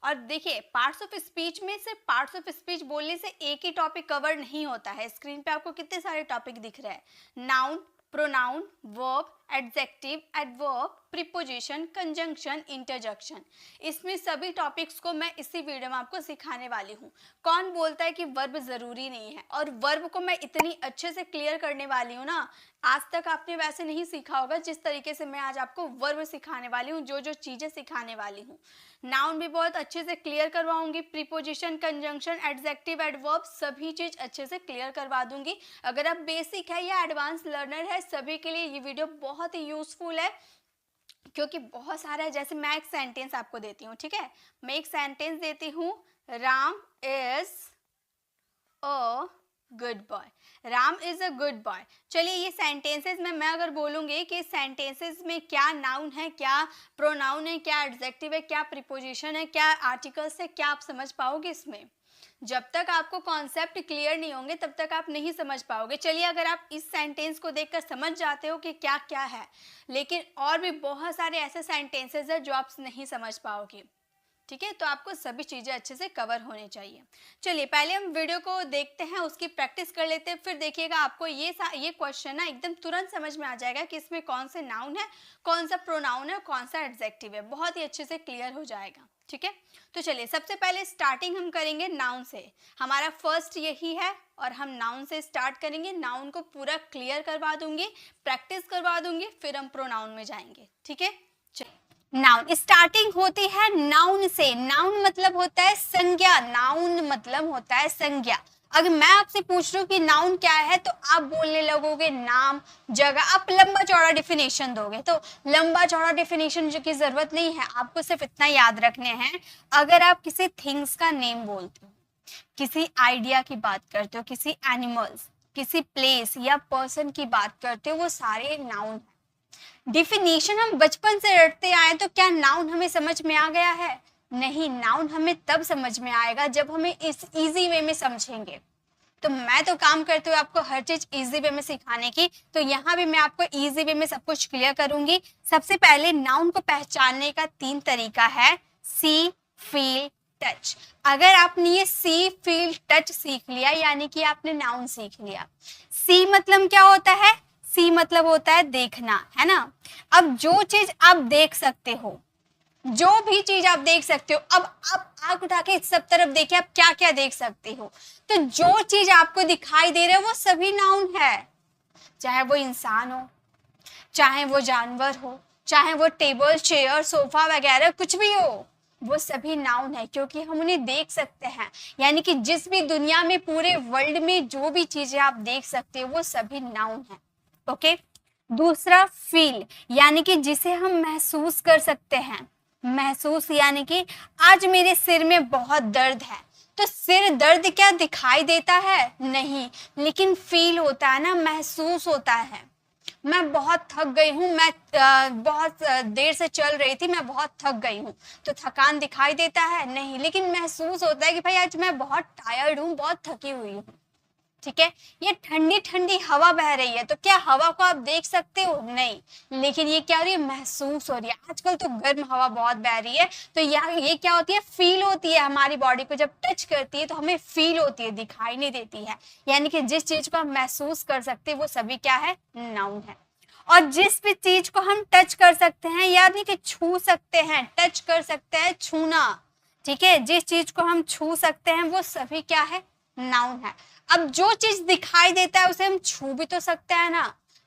और देखिए parts of speech में सिर्फ पार्ट्स ऑफ स्पीच बोलने से एक ही टॉपिक कवर नहीं होता है। स्क्रीन पे आपको कितने सारे टॉपिक दिख रहे हैं, noun, pronoun, verb, adjective, adverb, preposition, conjunction, interjection. इसमें सभी टॉपिक्स को मैं इसी वीडियो में आपको सिखाने वाली हूँ। कौन बोलता है कि वर्ब जरूरी नहीं है, और वर्ब को मैं इतनी अच्छे से क्लियर करने वाली हूँ ना, आज तक आपने वैसे नहीं सीखा होगा जिस तरीके से मैं आज आपको वर्ब सिखाने वाली हूँ, जो जो चीजें सिखाने वाली हूँ। नाउन भी बहुत अच्छे से क्लियर करवाऊंगी, प्रीपोजिशन, कंजंक्शन, एडजेक्टिव, एडवर्ब, सभी चीज अच्छे से क्लियर करवा दूंगी। अगर आप बेसिक है या एडवांस लर्नर है, सभी के लिए ये वीडियो बहुत ही यूजफुल है, क्योंकि बहुत सारा है। जैसे मैं एक सेंटेंस आपको देती हूँ, ठीक है, मैं एक सेंटेंस देती हूँ, Ram is a good boy. Ram is a good boy. चलिए ये सेंटेंसेस में मैं अगर बोलूंगी कि सेंटेंसेस में क्या नाउन है, क्या प्रोनाउन है, क्या एडजेक्टिव है, क्या प्रीपोजिशन है, क्या आर्टिकल्स है, क्या आप समझ पाओगे इसमें? जब तक आपको कॉन्सेप्ट क्लियर नहीं होंगे तब तक आप नहीं समझ पाओगे। चलिए अगर आप इस सेंटेंस को देखकर समझ जाते हो कि क्या क्या है, लेकिन और भी बहुत सारे ऐसे सेंटेंसेस हैं जो आप नहीं समझ पाओगे, ठीक है, तो आपको सभी चीजें अच्छे से कवर होनी चाहिए। चलिए पहले हम वीडियो को देखते हैं, उसकी प्रैक्टिस कर लेते हैं, फिर देखिएगा आपको ये क्वेश्चन ना एकदम तुरंत समझ में आ जाएगा कि इसमें कौन से नाउन है, कौन सा प्रोनाउन है, कौन सा एडजेक्टिव है, बहुत ही अच्छे से क्लियर हो जाएगा, ठीक है। तो चलिए सबसे पहले स्टार्टिंग हम करेंगे नाउन से। हमारा फर्स्ट यही है और हम नाउन से स्टार्ट करेंगे। नाउन को पूरा क्लियर करवा दूंगी, प्रैक्टिस करवा दूंगी, फिर हम प्रोनाउन में जाएंगे, ठीक है। नाउन स्टार्टिंग होती है नाउन से। नाउन मतलब होता है संज्ञा, नाउन मतलब होता है संज्ञा। अगर मैं आपसे पूछ रही हूँ कि नाउन क्या है, तो आप बोलने लगोगे नाम, जगह, आप लंबा चौड़ा डिफिनेशन दोगे। तो लंबा चौड़ा डिफिनेशन की जरूरत नहीं है, आपको सिर्फ इतना याद रखने हैं, अगर आप किसी थिंग्स का नेम बोलते हो, किसी आइडिया की बात करते हो, किसी एनिमल्स, किसी प्लेस या पर्सन की बात करते हो, वो सारे नाउन। डिफिनेशन हम बचपन से रटते आए, तो क्या नाउन हमें समझ में आ गया है? नहीं, नाउन हमें तब समझ में आएगा जब हमें इस इजी वे में समझेंगे। तो मैं तो काम करती हूँ आपको हर चीज इजी वे में सिखाने की, तो यहाँ भी मैं आपको इजी वे में सब कुछ क्लियर करूंगी। सबसे पहले नाउन को पहचानने का 3 तरीका है, सी, फील, टच। अगर आपने ये सी, फील, टच सीख लिया, यानी कि आपने नाउन सीख लिया। सी मतलब क्या होता है? सी मतलब होता है देखना, है ना। अब जो चीज आप देख सकते हो, जो भी चीज आप देख सकते हो, अब आप आंख उठा के सब तरफ देखिए, आप क्या क्या देख सकते हो। तो जो चीज आपको दिखाई दे रहा है वो सभी नाउन है, चाहे वो इंसान हो, चाहे वो जानवर हो, चाहे वो टेबल, चेयर, सोफा वगैरह कुछ भी हो, वो सभी नाउन है, क्योंकि हम उन्हें देख सकते हैं। यानी कि जिस भी दुनिया में, पूरे वर्ल्ड में जो भी चीजें आप देख सकते हो, वो सभी नाउन है, ओके। दूसरा फील, यानी कि जिसे हम महसूस कर सकते हैं। महसूस यानी कि आज मेरे सिर में बहुत दर्द है, तो सिर दर्द क्या दिखाई देता है? नहीं, लेकिन फील होता है ना, महसूस होता है। मैं बहुत थक गई हूँ, मैं बहुत देर से चल रही थी, मैं बहुत थक गई हूँ, तो थकान दिखाई देता है? नहीं, लेकिन महसूस होता है कि भाई आज मैं बहुत टायर्ड हूँ, बहुत थकी हुई हूँ, ठीक है। ये ठंडी ठंडी हवा बह रही है, तो क्या हवा को आप देख सकते हो? नहीं, लेकिन ये क्या हो रही है? महसूस हो रही है। आजकल तो गर्म हवा बहुत बह रही है, तो ये क्या होती है? फील होती है। हमारी बॉडी को जब टच करती है तो हमें फील होती है, दिखाई नहीं देती है। यानी कि जिस चीज को हम महसूस कर सकते हैं वो सभी क्या है? नाउन है। और जिस भी चीज को हम टच कर सकते हैं, यानी कि छू सकते हैं, टच कर सकते हैं, छूना, ठीक है, जिस चीज को हम छू सकते हैं वो सभी क्या है? नाउन है। अब जो चीज दिखाई देता है उसे हम छू भी तो सकते हैं ना।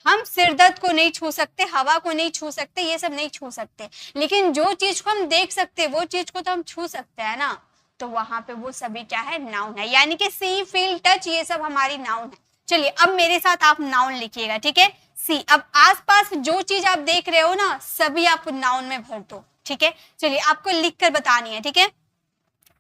हम सिर दर्द को नहीं छू सकते, हवा को नहीं छू सकते, ये सब नहीं छू सकते, लेकिन जो चीज को हम देख सकते हैं वो चीज को तो हम छू सकते हैं ना। तो वहां पे वो सभी क्या है? नाउन है। यानी कि सी, फील, टच, ये सब हमारी नाउन है। चलिए अब मेरे साथ आप नाउन लिखिएगा, ठीक है। सी, अब आसपास जो चीज आप देख रहे हो ना, सभी आप नाउन में भर दो, ठीक है। चलिए आपको लिख कर बतानी है, ठीक है।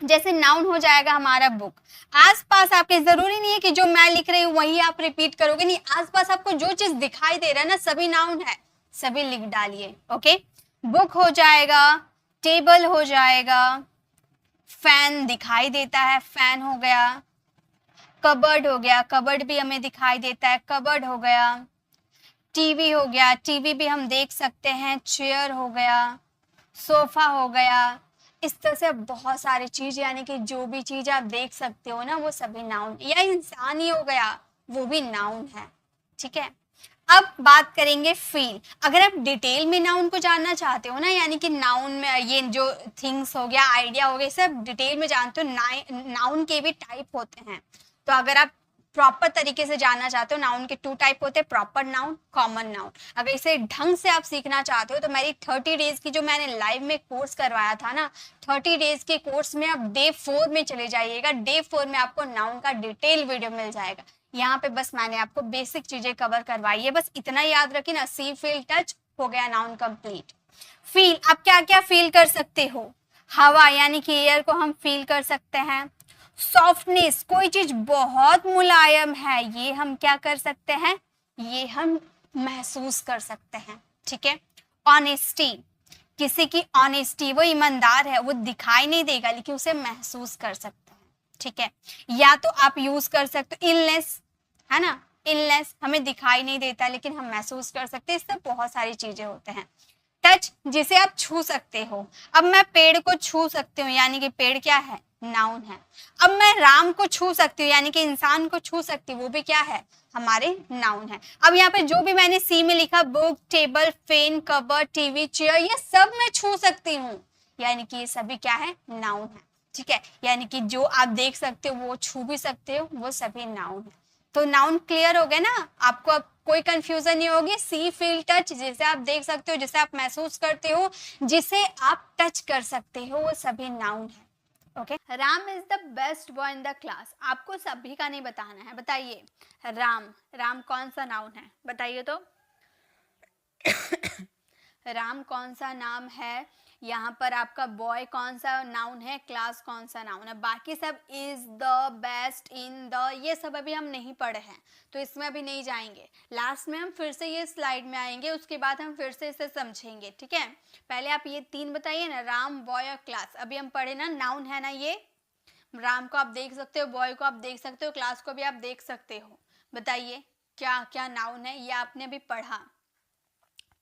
जैसे नाउन हो जाएगा हमारा बुक। आसपास आपके जरूरी नहीं है कि जो मैं लिख रही हूँ वही आप रिपीट करोगे, नहीं, आसपास आपको जो चीज दिखाई दे रहा है ना, सभी नाउन है, सभी लिख डालिए, ओके। बुक हो जाएगा, टेबल हो जाएगा, फैन दिखाई देता है, फैन हो गया, कबर्ड हो गया, कबर्ड भी हमें दिखाई देता है, कबर्ड हो गया, टीवी हो गया, टीवी भी हम देख सकते हैं, चेयर हो गया, सोफा हो गया, इस तरह से बहुत सारी चीज, यानी कि जो भी चीज आप देख सकते हो ना वो सभी नाउन, या इंसान ही हो गया वो भी नाउन है। ठीक है, अब बात करेंगे फील। अगर आप डिटेल में नाउन को जानना चाहते हो ना, यानी कि नाउन में ये जो थिंग्स हो गया, आइडिया हो गया, सब डिटेल में जानते हो, नाउन के भी टाइप होते हैं। तो अगर आप प्रॉपर तरीके से जानना चाहते हो, नाउन के 2 टाइप होते हैं, प्रॉपर नाउन, कॉमन नाउन। अगर इसे ढंग से आप सीखना चाहते हो तो मेरी 30 डेज की जो मैंने लाइव में कोर्स करवाया था ना, 30 डेज के कोर्स में आप डे 4 में चले जाइएगा। डे 4 में आपको नाउन का डिटेल वीडियो मिल जाएगा। यहाँ पे बस मैंने आपको बेसिक चीजें कवर करवाई है, बस इतना याद रखिए ना, सी फील टच हो गया नाउन कंप्लीट। फील, आप क्या क्या फील कर सकते हो? हवा यानी कि एयर को हम फील कर सकते हैं। सॉफ्टनेस, कोई चीज बहुत मुलायम है, ये हम क्या कर सकते हैं, ये हम महसूस कर सकते हैं। ठीक है। ऑनेस्टी, किसी की ऑनेस्टी, वो ईमानदार है, वो दिखाई नहीं देगा लेकिन उसे महसूस कर सकते हैं। ठीक है। या तो आप यूज कर सकते हो इलनेस, है ना, इलनेस हमें दिखाई नहीं देता लेकिन हम महसूस कर सकते हैं। इससे बहुत सारी चीजें होते हैं। टच, जिसे आप छू सकते हो। अब मैं पेड़ को छू सकती हूँ, यानी कि पेड़ क्या है, नाउन है। अब मैं राम को छू सकती हूँ, यानी कि इंसान को छू सकती हूँ, वो भी क्या है, हमारे नाउन है। अब यहाँ पे जो भी मैंने सी में लिखा, book, table, fan, cover, TV, chair, ये सब मैं छू सकती हूँ, यानी कि ये सभी क्या है, नाउन है। ठीक है, यानी कि जो आप देख सकते हो वो छू भी सकते हो, वो सभी नाउन है। तो नाउन क्लियर हो गए ना आपको, अब कोई कंफ्यूजन नहीं होगी। सी फील टच, जिसे आप देख सकते हो, जिसे आप महसूस करते हो, जिसे आप टच कर सकते हो, वो सभी नाउन है। Okay. Ram is the best boy in the class, आपको सभी का नहीं बताना है, बताइए। राम, राम कौन सा नाउन है, बताइए तो। राम कौन सा नाम है, यहाँ पर आपका बॉय कौन सा नाउन है, क्लास कौन सा नाउन है, बाकी सब is, the, best, in, the, ये सब अभी हम नहीं पढ़े हैं तो इसमें अभी नहीं जाएंगे। लास्ट में हम फिर से ये स्लाइड में आएंगे, उसके बाद हम फिर से इसे समझेंगे। ठीक है, पहले आप ये 3 बताइए ना, राम, बॉय और क्लास। अभी हम पढ़े ना, नाउन है ना ये, राम को आप देख सकते हो, बॉय को आप देख सकते हो, क्लास को भी आप देख सकते हो। बताइए क्या क्या नाउन है, ये आपने भी पढ़ा।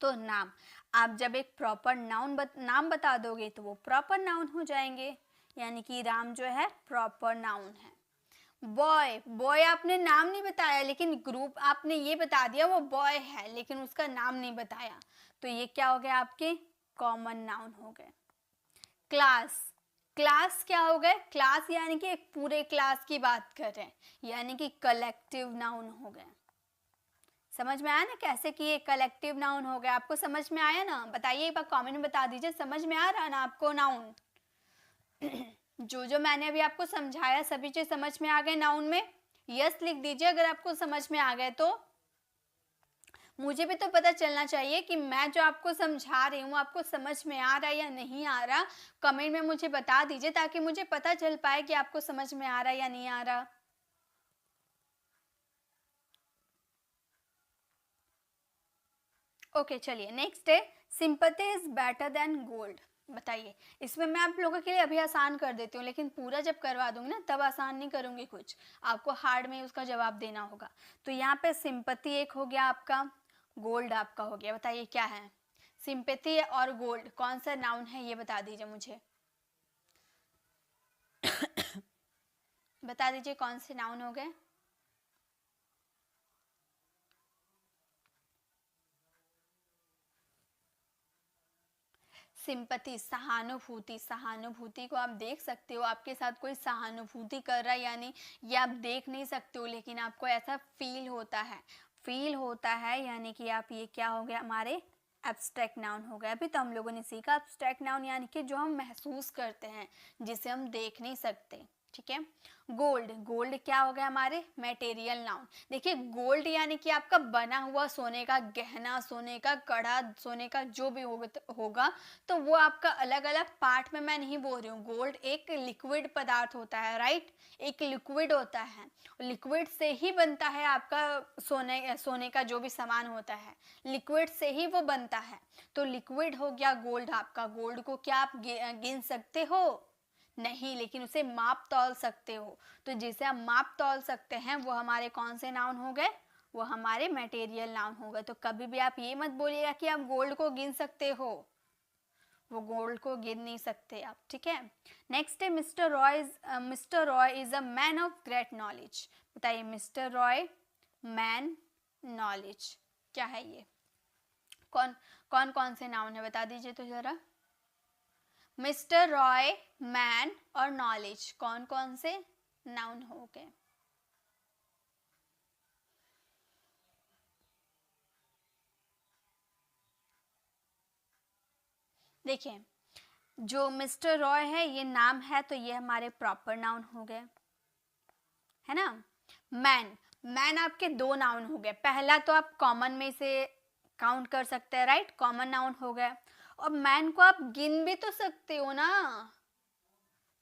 तो नाम, आप जब एक प्रॉपर नाम बता दोगे तो वो प्रॉपर नाउन हो जाएंगे, यानी कि राम जो है प्रॉपर नाउन है। बॉय, बॉय आपने नाम नहीं बताया लेकिन ग्रुप आपने ये बता दिया वो बॉय है, लेकिन उसका नाम नहीं बताया, तो ये क्या हो गया, आपके कॉमन नाउन हो गए। क्लास, क्लास क्या हो गए, क्लास यानी कि एक पूरे क्लास की बात कर रहे हैं, यानी कि कलेक्टिव नाउन हो गए। समझ में आया ना कैसे कि ये कलेक्टिव नाउन हो गया, आपको समझ में आया ना, बताइए एक बार कमेंट में बता दीजिए, समझ में आ रहा है ना आपको नाउन। जो मैंने अभी आपको समझाया सभी चीज समझ में आ गए नाउन में, यस लिख दीजिए अगर आपको समझ में आ गए तो। मुझे भी तो पता चलना चाहिए कि मैं जो आपको समझा रही हूँ आपको समझ में आ रहा है या नहीं आ रहा, कमेंट में मुझे बता दीजिए ताकि मुझे पता चल पाए कि आपको समझ में आ रहा है या नहीं आ रहा। ओके चलिए, नेक्स्ट है sympathy is better than gold. बताइए, इसमें मैं आप लोगों के लिए अभी आसान कर देती हूँ लेकिन पूरा जब करवा दूंगी ना तब आसान नहीं करूंगी, कुछ आपको हार्ड में उसका जवाब देना होगा। तो यहाँ पे सिंपैथी एक हो गया आपका, गोल्ड आपका हो गया। बताइए क्या है, सिंपैथी और गोल्ड कौन सा नाउन है ये बता दीजिए मुझे। बता दीजिए कौन से नाउन हो गए। सिंपति, सहानुभूति, सहानुभूति को आप देख सकते हो, आपके साथ कोई सहानुभूति कर रहा है, यानी ये आप देख नहीं सकते हो लेकिन आपको ऐसा फील होता है, फील होता है, यानी कि आप ये क्या हो गया हमारे एब्स्ट्रैक्ट नाउन हो गया। अभी तो हम लोगों ने सीखा एब्स्ट्रैक्ट नाउन यानी कि जो हम महसूस करते हैं, जिसे हम देख नहीं सकते। ठीक है। गोल्ड, गोल्ड क्या हो गया हमारे मटेरियल नाउन। देखिए गोल्ड यानी कि आपका बना हुआ सोने का गहना, सोने का कड़ा, सोने का जो भी होगा तो वो आपका अलग अलग पार्ट में मैं नहीं बोल रही हूँ। गोल्ड एक लिक्विड पदार्थ होता है, राइट, एक लिक्विड होता है, लिक्विड से ही बनता है आपका सोने का जो भी सामान होता है, लिक्विड से ही वो बनता है। तो लिक्विड हो गया गोल्ड आपका। गोल्ड को क्या आप गिन सकते हो, नहीं, लेकिन उसे माप तौल सकते हो। तो जिसे हम माप तौल सकते हैं वो हमारे कौन से नाउन हो गए, वो हमारे मटेरियल नाउन हो गए। तो कभी भी आप ये मत बोलिएगा कि आप गोल्ड को गिन सकते हो, वो गोल्ड को गिन नहीं सकते आप, ठीक है। नेक्स्ट है mister Roy is a man of great knowledge. बताइए मिस्टर रॉय मैन नॉलेज क्या है ये? कौन कौन कौन से नाउन है बता दीजिए तो जरा। मिस्टर रॉय मैन और नॉलेज कौन कौन से नाउन हो गए? देखिए जो मिस्टर रॉय है ये नाम है तो ये हमारे प्रॉपर नाउन हो गए, है ना। मैन, मैन आपके दो नाउन हो गए। पहला तो आप कॉमन में से काउंट कर सकते हैं, राइट, कॉमन नाउन हो गया। और मैन को आप गिन भी तो सकते हो ना,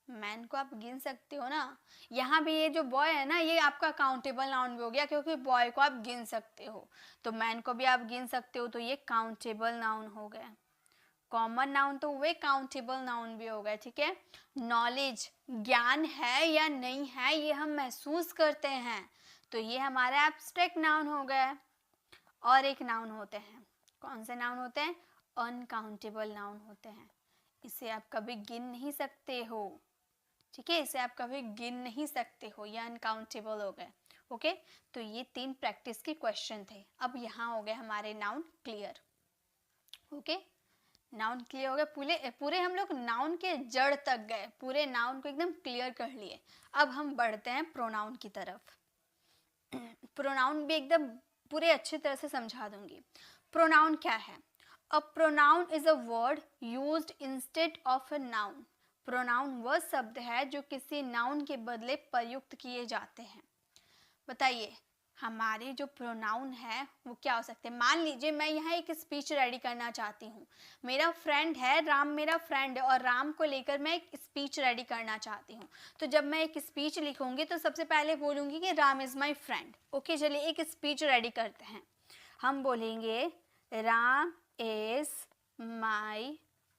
मैन को आप गिन सकते हो ना। यहाँ भी ये जो बॉय है ना ये आपका काउंटेबल नाउन भी हो गया क्योंकि बॉय को आप गिन सकते हो, तो मैन को भी आप गिन सकते हो, तो ये काउंटेबल नाउन हो गया। कॉमन नाउन तो वे काउंटेबल नाउन भी हो गए, ठीक है। नॉलेज ज्ञान है या नहीं है ये हम महसूस करते हैं, तो ये हमारा एब्स्ट्रैक्ट नाउन हो गया। और एक नाउन होते हैं, कौन से नाउन होते हैं? अनकाउंटेबल नाउन होते हैं। इसे आप कभी गिन नहीं सकते हो, ठीक है, इसे आप कभी गिन नहीं सकते हो, ये अनकाउंटेबल हो गए। ओके, तो ये 3 प्रैक्टिस के क्वेश्चन थे। अब यहाँ हो गए हमारे noun clear. Okay, noun clear हो गया, पूरे हम लोग नाउन के जड़ तक गए, पूरे नाउन को एकदम क्लियर कर लिए। अब हम बढ़ते हैं प्रोनाउन की तरफ। प्रोनाउन भी एकदम पूरे अच्छी तरह से समझा दूंगी। प्रोनाउन क्या है? A pronoun is a word used instead of a noun. Pronoun वह शब्द है जो किसी नाउन के बदले प्रयुक्त किए जाते हैं। बताइए हमारे जो प्रोनाउन है वो क्या हो सकते हैं? मान लीजिए मैं यहाँ एक स्पीच रेडी करना चाहती हूँ, मेरा फ्रेंड है राम, मेरा फ्रेंड है और राम को लेकर मैं एक स्पीच रेडी करना चाहती हूँ। तो जब मैं एक स्पीच लिखूंगी तो सबसे पहले बोलूँगी कि Ram is my friend. Okay, चलिए एक स्पीच रेडी करते हैं। हम बोलेंगे Ram is my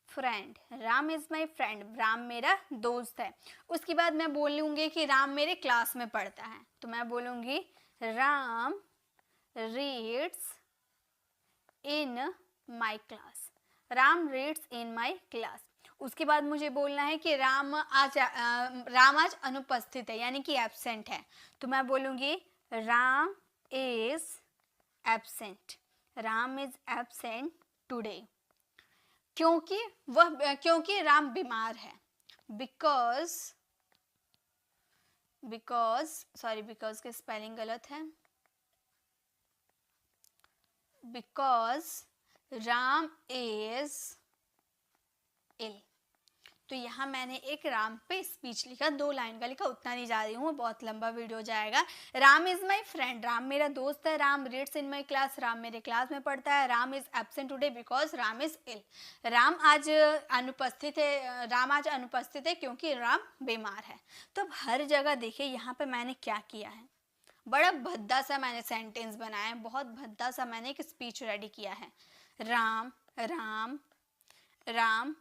friend, Ram is my friend, Ram मेरा दोस्त है। उसके बाद मैं बोलूँगी कि राम मेरे क्लास में पढ़ता है, तो मैं बोलूँगी Ram reads in my class, Ram reads in my class. उसके बाद मुझे बोलना है कि राम आज अनुपस्थित है यानी कि एब्सेंट है, तो मैं बोलूँगी Ram is absent, Ram is absent today. क्योंकि राम बीमार है, बिकॉज के स्पेलिंग गलत है, बिकॉज राम इज इल। तो यहाँ मैंने एक राम पे स्पीच लिखा, 2 लाइन का लिखा, उतना नहीं जा रही हूँ, बहुत लंबा वीडियो हो जाएगा। Ram is my friend, Ram मेरा दोस्त है, Ram reads in my class, Ram मेरे क्लास में पढ़ता है, Ram is absent today because Ram is ill, Ram आज अनुपस्थित है क्योंकि राम बीमार है। तो अब हर जगह देखिए यहाँ पे मैंने क्या किया है, बड़ा भद्दा सा मैंने सेंटेंस बनाया है, बहुत भद्दा सा मैंने एक स्पीच रेडी किया है। राम राम राम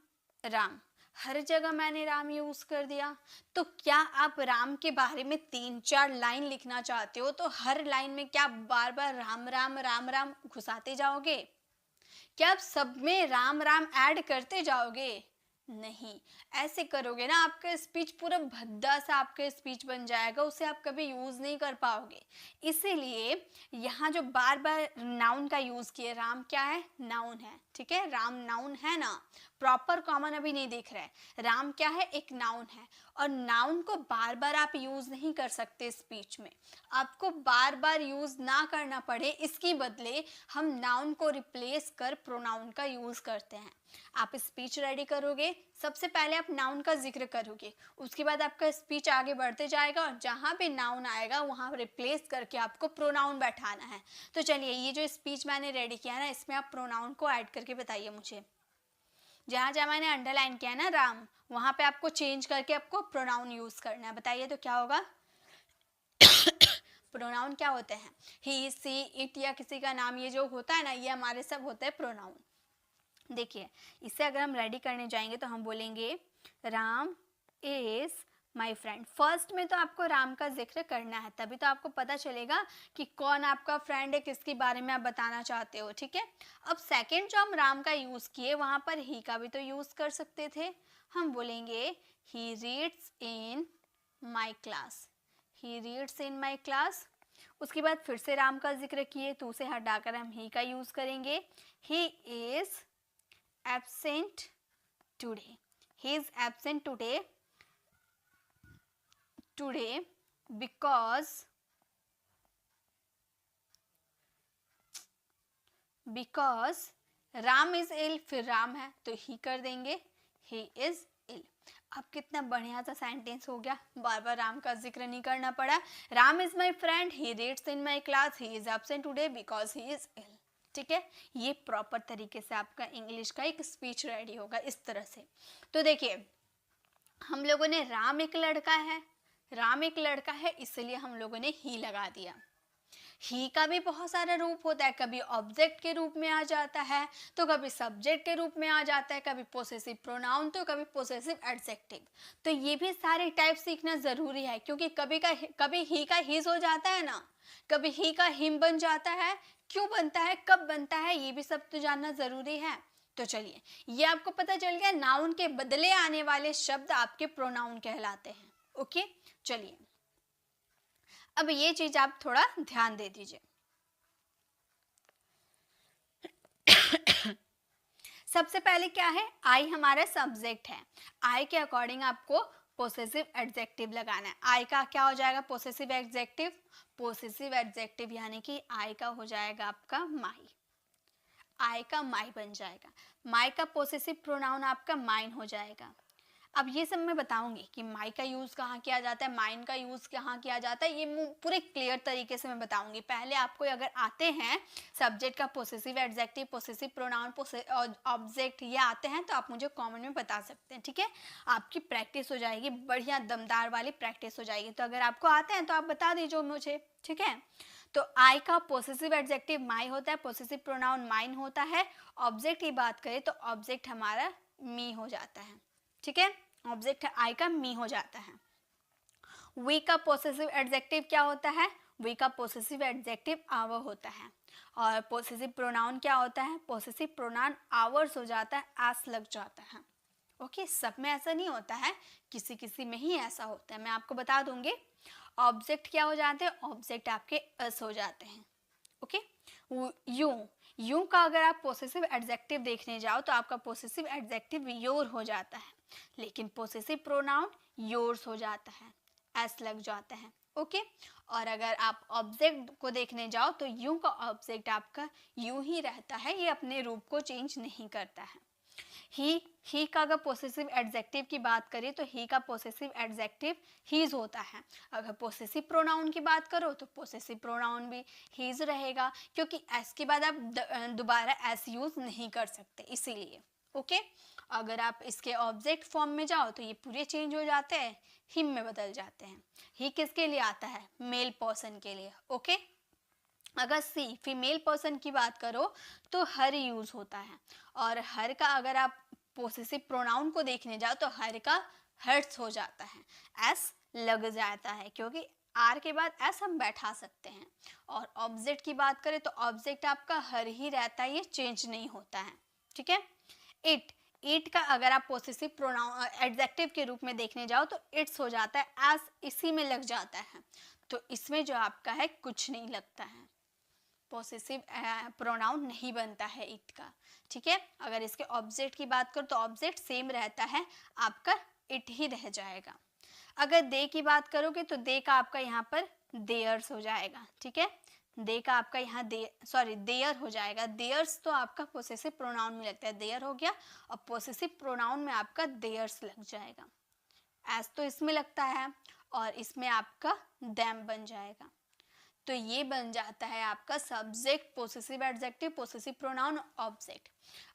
राम, हर जगह मैंने राम यूज कर दिया। तो क्या आप राम के बारे में 3-4 लाइन लिखना चाहते हो तो हर लाइन में क्या बार बार राम राम राम राम घुसाते जाओगे? क्या आप सब में राम राम ऐड करते जाओगे? नहीं, ऐसे करोगे ना आपका स्पीच पूरा भद्दा सा आपका स्पीच बन जाएगा, उसे आप कभी यूज नहीं कर पाओगे। इसीलिए यहाँ जो बार बार नाउन का यूज किए, राम क्या है? नाउन है, ठीक है, राम नाउन है ना, प्रॉपर कॉमन अभी नहीं देख रहे हैं। राम क्या है? एक नाउन है, और नाउन को बार बार आप यूज नहीं कर सकते स्पीच में। आपको बार बार यूज ना करना पड़े इसकी बदले हम नाउन को रिप्लेस कर प्रोनाउन का यूज करते हैं। आप स्पीच रेडी करोगे, सबसे पहले आप नाउन का जिक्र करोगे, उसके बाद आपका स्पीच आगे बढ़ते जाएगा और जहाँ पे नाउन आएगा वहाँ रिप्लेस करके आपको प्रोनाउन बैठाना है। तो चलिए ये जो स्पीच मैंने रेडी किया है ना, इसमें आप प्रोनाउन को ऐड करके बताइए मुझे। जहाँ जहाँ मैंने अंडरलाइन किया है ना राम, वहाँ पे आपको चेंज करके आपको प्रोनाउन यूज करना है। बताइए तो क्या होगा? प्रोनाउन क्या होते हैं? ही, सी, इट या किसी का नाम, ये जो होता है ना, ये हमारे सब होते हैं प्रोनाउन। देखिए इसे अगर हम रेडी करने जाएंगे तो हम बोलेंगे Ram is my friend. First में तो आपको राम का जिक्र करना है, तभी तो आपको पता चलेगा कि कौन आपका फ्रेंड है, किसके बारे में आप बताना चाहते हो, ठीक है। अब सेकंड जो हम राम का यूज़ किए, वहाँ पर ही का भी तो यूज़ कर सकते थे। हम बोलेंगे ही reads in my class, he reads in my class. उसके बाद फिर से राम का जिक्र किए तो उसे हटाकर हम ही का यूज़ करेंगे। He is absent today, he is absent today because Ram is ill, फिर राम है तो ही कर देंगे, ही इज इल। अब कितना बढ़िया सा सेंटेंस हो गया, बार बार राम का जिक्र नहीं करना पड़ा। Ram is my friend, he reads in my class, he is absent today because he is ill. ठीक है, ये प्रॉपर तरीके से आपका इंग्लिश का एक स्पीच रेडी होगा इस तरह से। तो देखिए, हम लोगों ने राम एक लड़का है, राम एक लड़का है, इसलिए हम लोगों ने ही लगा दिया। ही का भी बहुत सारा रूप होता है, कभी ऑब्जेक्ट के रूप में आ जाता है, तो कभी सब्जेक्ट के रूप में आ जाता है, कभी पोसेसिव प्रोनाउन, तो कभी पोसेसिव एडजेक्टिव। तो ये भी सारे टाइप सीखना ज़रूरी है, क्योंकि कभी ही का हिज हो जाता है ना, कभी ही का हिम बन जाता है। क्यों बनता है, कब बनता है, ये भी सब तो जानना ज़रूरी है। तो चलिए, ये आपको पता चल गया, नाउन के बदले आने वाले शब्द आपके प्रोनाउन कहलाते हैं। ओके, चलिए अब ये चीज आप थोड़ा ध्यान दे दीजिए। सबसे पहले क्या है, आई हमारा सब्जेक्ट है। आई के अकॉर्डिंग आपको पोसेसिव एडजेक्टिव लगाना है। आई का क्या हो जाएगा, पोसेसिव एडजेक्टिव। पोसेसिव एडजेक्टिव यानी कि आई का हो जाएगा आपका माई, आई का माई बन जाएगा। माई का पोसेसिव प्रोनाउन आपका माइन हो जाएगा। अब ये सब मैं बताऊंगी कि माई का यूज़ कहाँ किया जाता है, माइन का यूज़ कहाँ किया जाता है, ये पूरे क्लियर तरीके से मैं बताऊंगी। पहले आपको अगर आते हैं सब्जेक्ट का possessive adjective, possessive pronoun, object, ये आते हैं तो आप मुझे कमेंट में बता सकते हैं, ठीक है। आपकी प्रैक्टिस हो जाएगी, बढ़िया दमदार वाली प्रैक्टिस हो जाएगी। तो अगर आपको आते हैं तो आप बता दीजिए मुझे, ठीक है। तो आई का पोसेसिव एडजेक्टिव माई होता है, पोसेसिव प्रोनाउन माइन होता है। ऑब्जेक्ट की बात करें तो ऑब्जेक्ट हमारा मी हो जाता है, ठीक है। ऑब्जेक्ट आई का मी हो जाता है। वी का पोसेसिव एडजेक्टिव क्या होता है, वी का पोसेसिव एडजेक्टिव आवर होता है। और पोसेसिव प्रोनाउन क्या होता है, पोसेसिव प्रोनाउन आवर्स हो जाता है, एस लग जाता है। ओके, सब में ऐसा नहीं होता है, किसी किसी में ही ऐसा होता है, मैं आपको बता दूंगी। ऑब्जेक्ट क्या हो जाते हैं, ऑब्जेक्ट आपके अस हो जाते हैं। ओके, यू का अगर आप पोसेसिव एडजेक्टिव देखने जाओ तो आपका पोसेसिव एडजेक्टिव योर हो जाता है, लेकिन पोसेसिव प्रोनाउन योर्स हो जाता है, एस लग जाता है। ओके, और अगर आप ऑब्जेक्ट को देखने जाओ तो यू का ऑब्जेक्ट आपका यू ही रहता है, ये अपने रूप को चेंज नहीं करता है। ही का अगर पोसेसिव एडजेक्टिव की बात करें तो ही का पोसेसिव एडजेक्टिव हीज होता है। अगर पोसेसिव प्रोनाउन की बात करो तो पोसेसिव प्रोनाउन भी हीज रहेगा, क्योंकि एस के बाद आप दोबारा एस यूज नहीं कर सकते, इसीलिए। ओके, अगर आप इसके ऑब्जेक्ट फॉर्म में जाओ तो ये पूरे चेंज हो जाते हैं, हिम में बदल जाते हैं। ही किसके लिए आता है, मेल पर्सन के लिए। ओके, अगर सी फीमेल पर्सन की बात करो तो हर यूज होता है, और हर का अगर आप पोसेसिव प्रोनाउन को देखने जाओ तो हर का हर्ट्स हो जाता है, एस लग जाता है, क्योंकि आर के बाद एस हम बैठा सकते हैं। और ऑब्जेक्ट की बात करें तो ऑब्जेक्ट आपका हर ही रहता है, ये चेंज नहीं होता है, ठीक है। इट का अगर आप पोसेसिव प्रोनाउन एडजेक्टिव के रूप में देखने जाओ तो इट्स हो जाता है, एस इसी में लग जाता है, तो इसमें जो आपका है कुछ नहीं लगता है, पोसेसिव प्रोनाउन नहीं बनता है इट का, ठीक है। अगर इसके ऑब्जेक्ट की बात करो तो ऑब्जेक्ट सेम रहता है, आपका इट ही रह जाएगा। अगर दे की बात करोगे तो दे का आपका यहाँ पर देयर्स हो जाएगा, ठीक है। दे का आपका यहाँ देयर हो जाएगा। देयर्स तो आपका पोसेसिव प्रोनाउन में लगता है, देयर हो गया, और पोसेसिव प्रोनाउन में आपका देयर्स लग जाएगा। एस तो इसमें लगता है और इसमें आपका देम बन जाएगा। तो ये बन जाता है आपका subject, possessive adjective, possessive pronoun, object.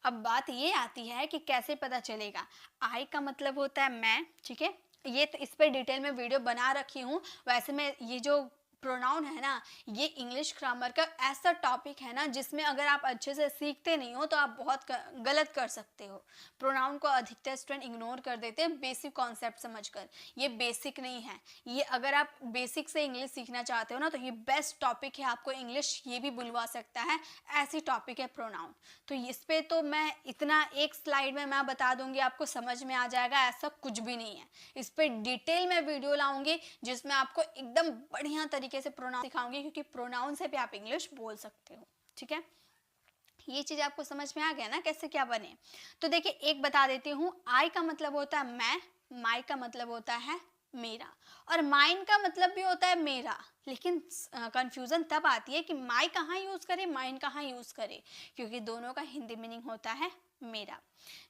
अब बात ये आती है कि कैसे पता चलेगा। आई का मतलब होता है मैं, ठीक है। ये तो इस पर डिटेल में वीडियो बना रखी हूँ, वैसे मैं ये जो प्रोनाउन है ना, ये इंग्लिश ग्रामर का ऐसा टॉपिक है ना जिसमें अगर आप अच्छे से सीखते नहीं हो तो आप बहुत गलत कर सकते हो। प्रोनाउन को अधिकतर स्टूडेंट इग्नोर कर देते हैं बेसिक कॉन्सेप्ट समझकर। ये बेसिक नहीं है, ये अगर आप बेसिक से इंग्लिश सीखना चाहते हो ना तो ये बेस्ट टॉपिक है, आपको इंग्लिश ये भी बुलवा सकता है, ऐसी टॉपिक है प्रोनाउन। तो इस पे तो मैं इतना एक स्लाइड में मैं बता दूंगी आपको समझ में आ जाएगा, ऐसा कुछ भी नहीं है। इस पे डिटेल में वीडियो लाऊंगी जिसमें आपको एकदम बढ़िया तरीके से प्रोनाउन सिखाऊंगी, क्योंकि प्रोनाउन से भी आप इंग्लिश बोल सकते हो। ठीक है, ये चीज आपको समझ में आ गया ना कैसे क्या बने। तो देखिए एक बता देती हूँ, आई का मतलब होता है मैं, माई का मतलब होता है मेरा, और माइन का मतलब भी होता है मेरा। लेकिन कंफ्यूजन तब आती है कि माई कहाँ यूज करे, माइन कहाँ यूज करे, क्योंकि दोनों का हिंदी मीनिंग होता है मेरा।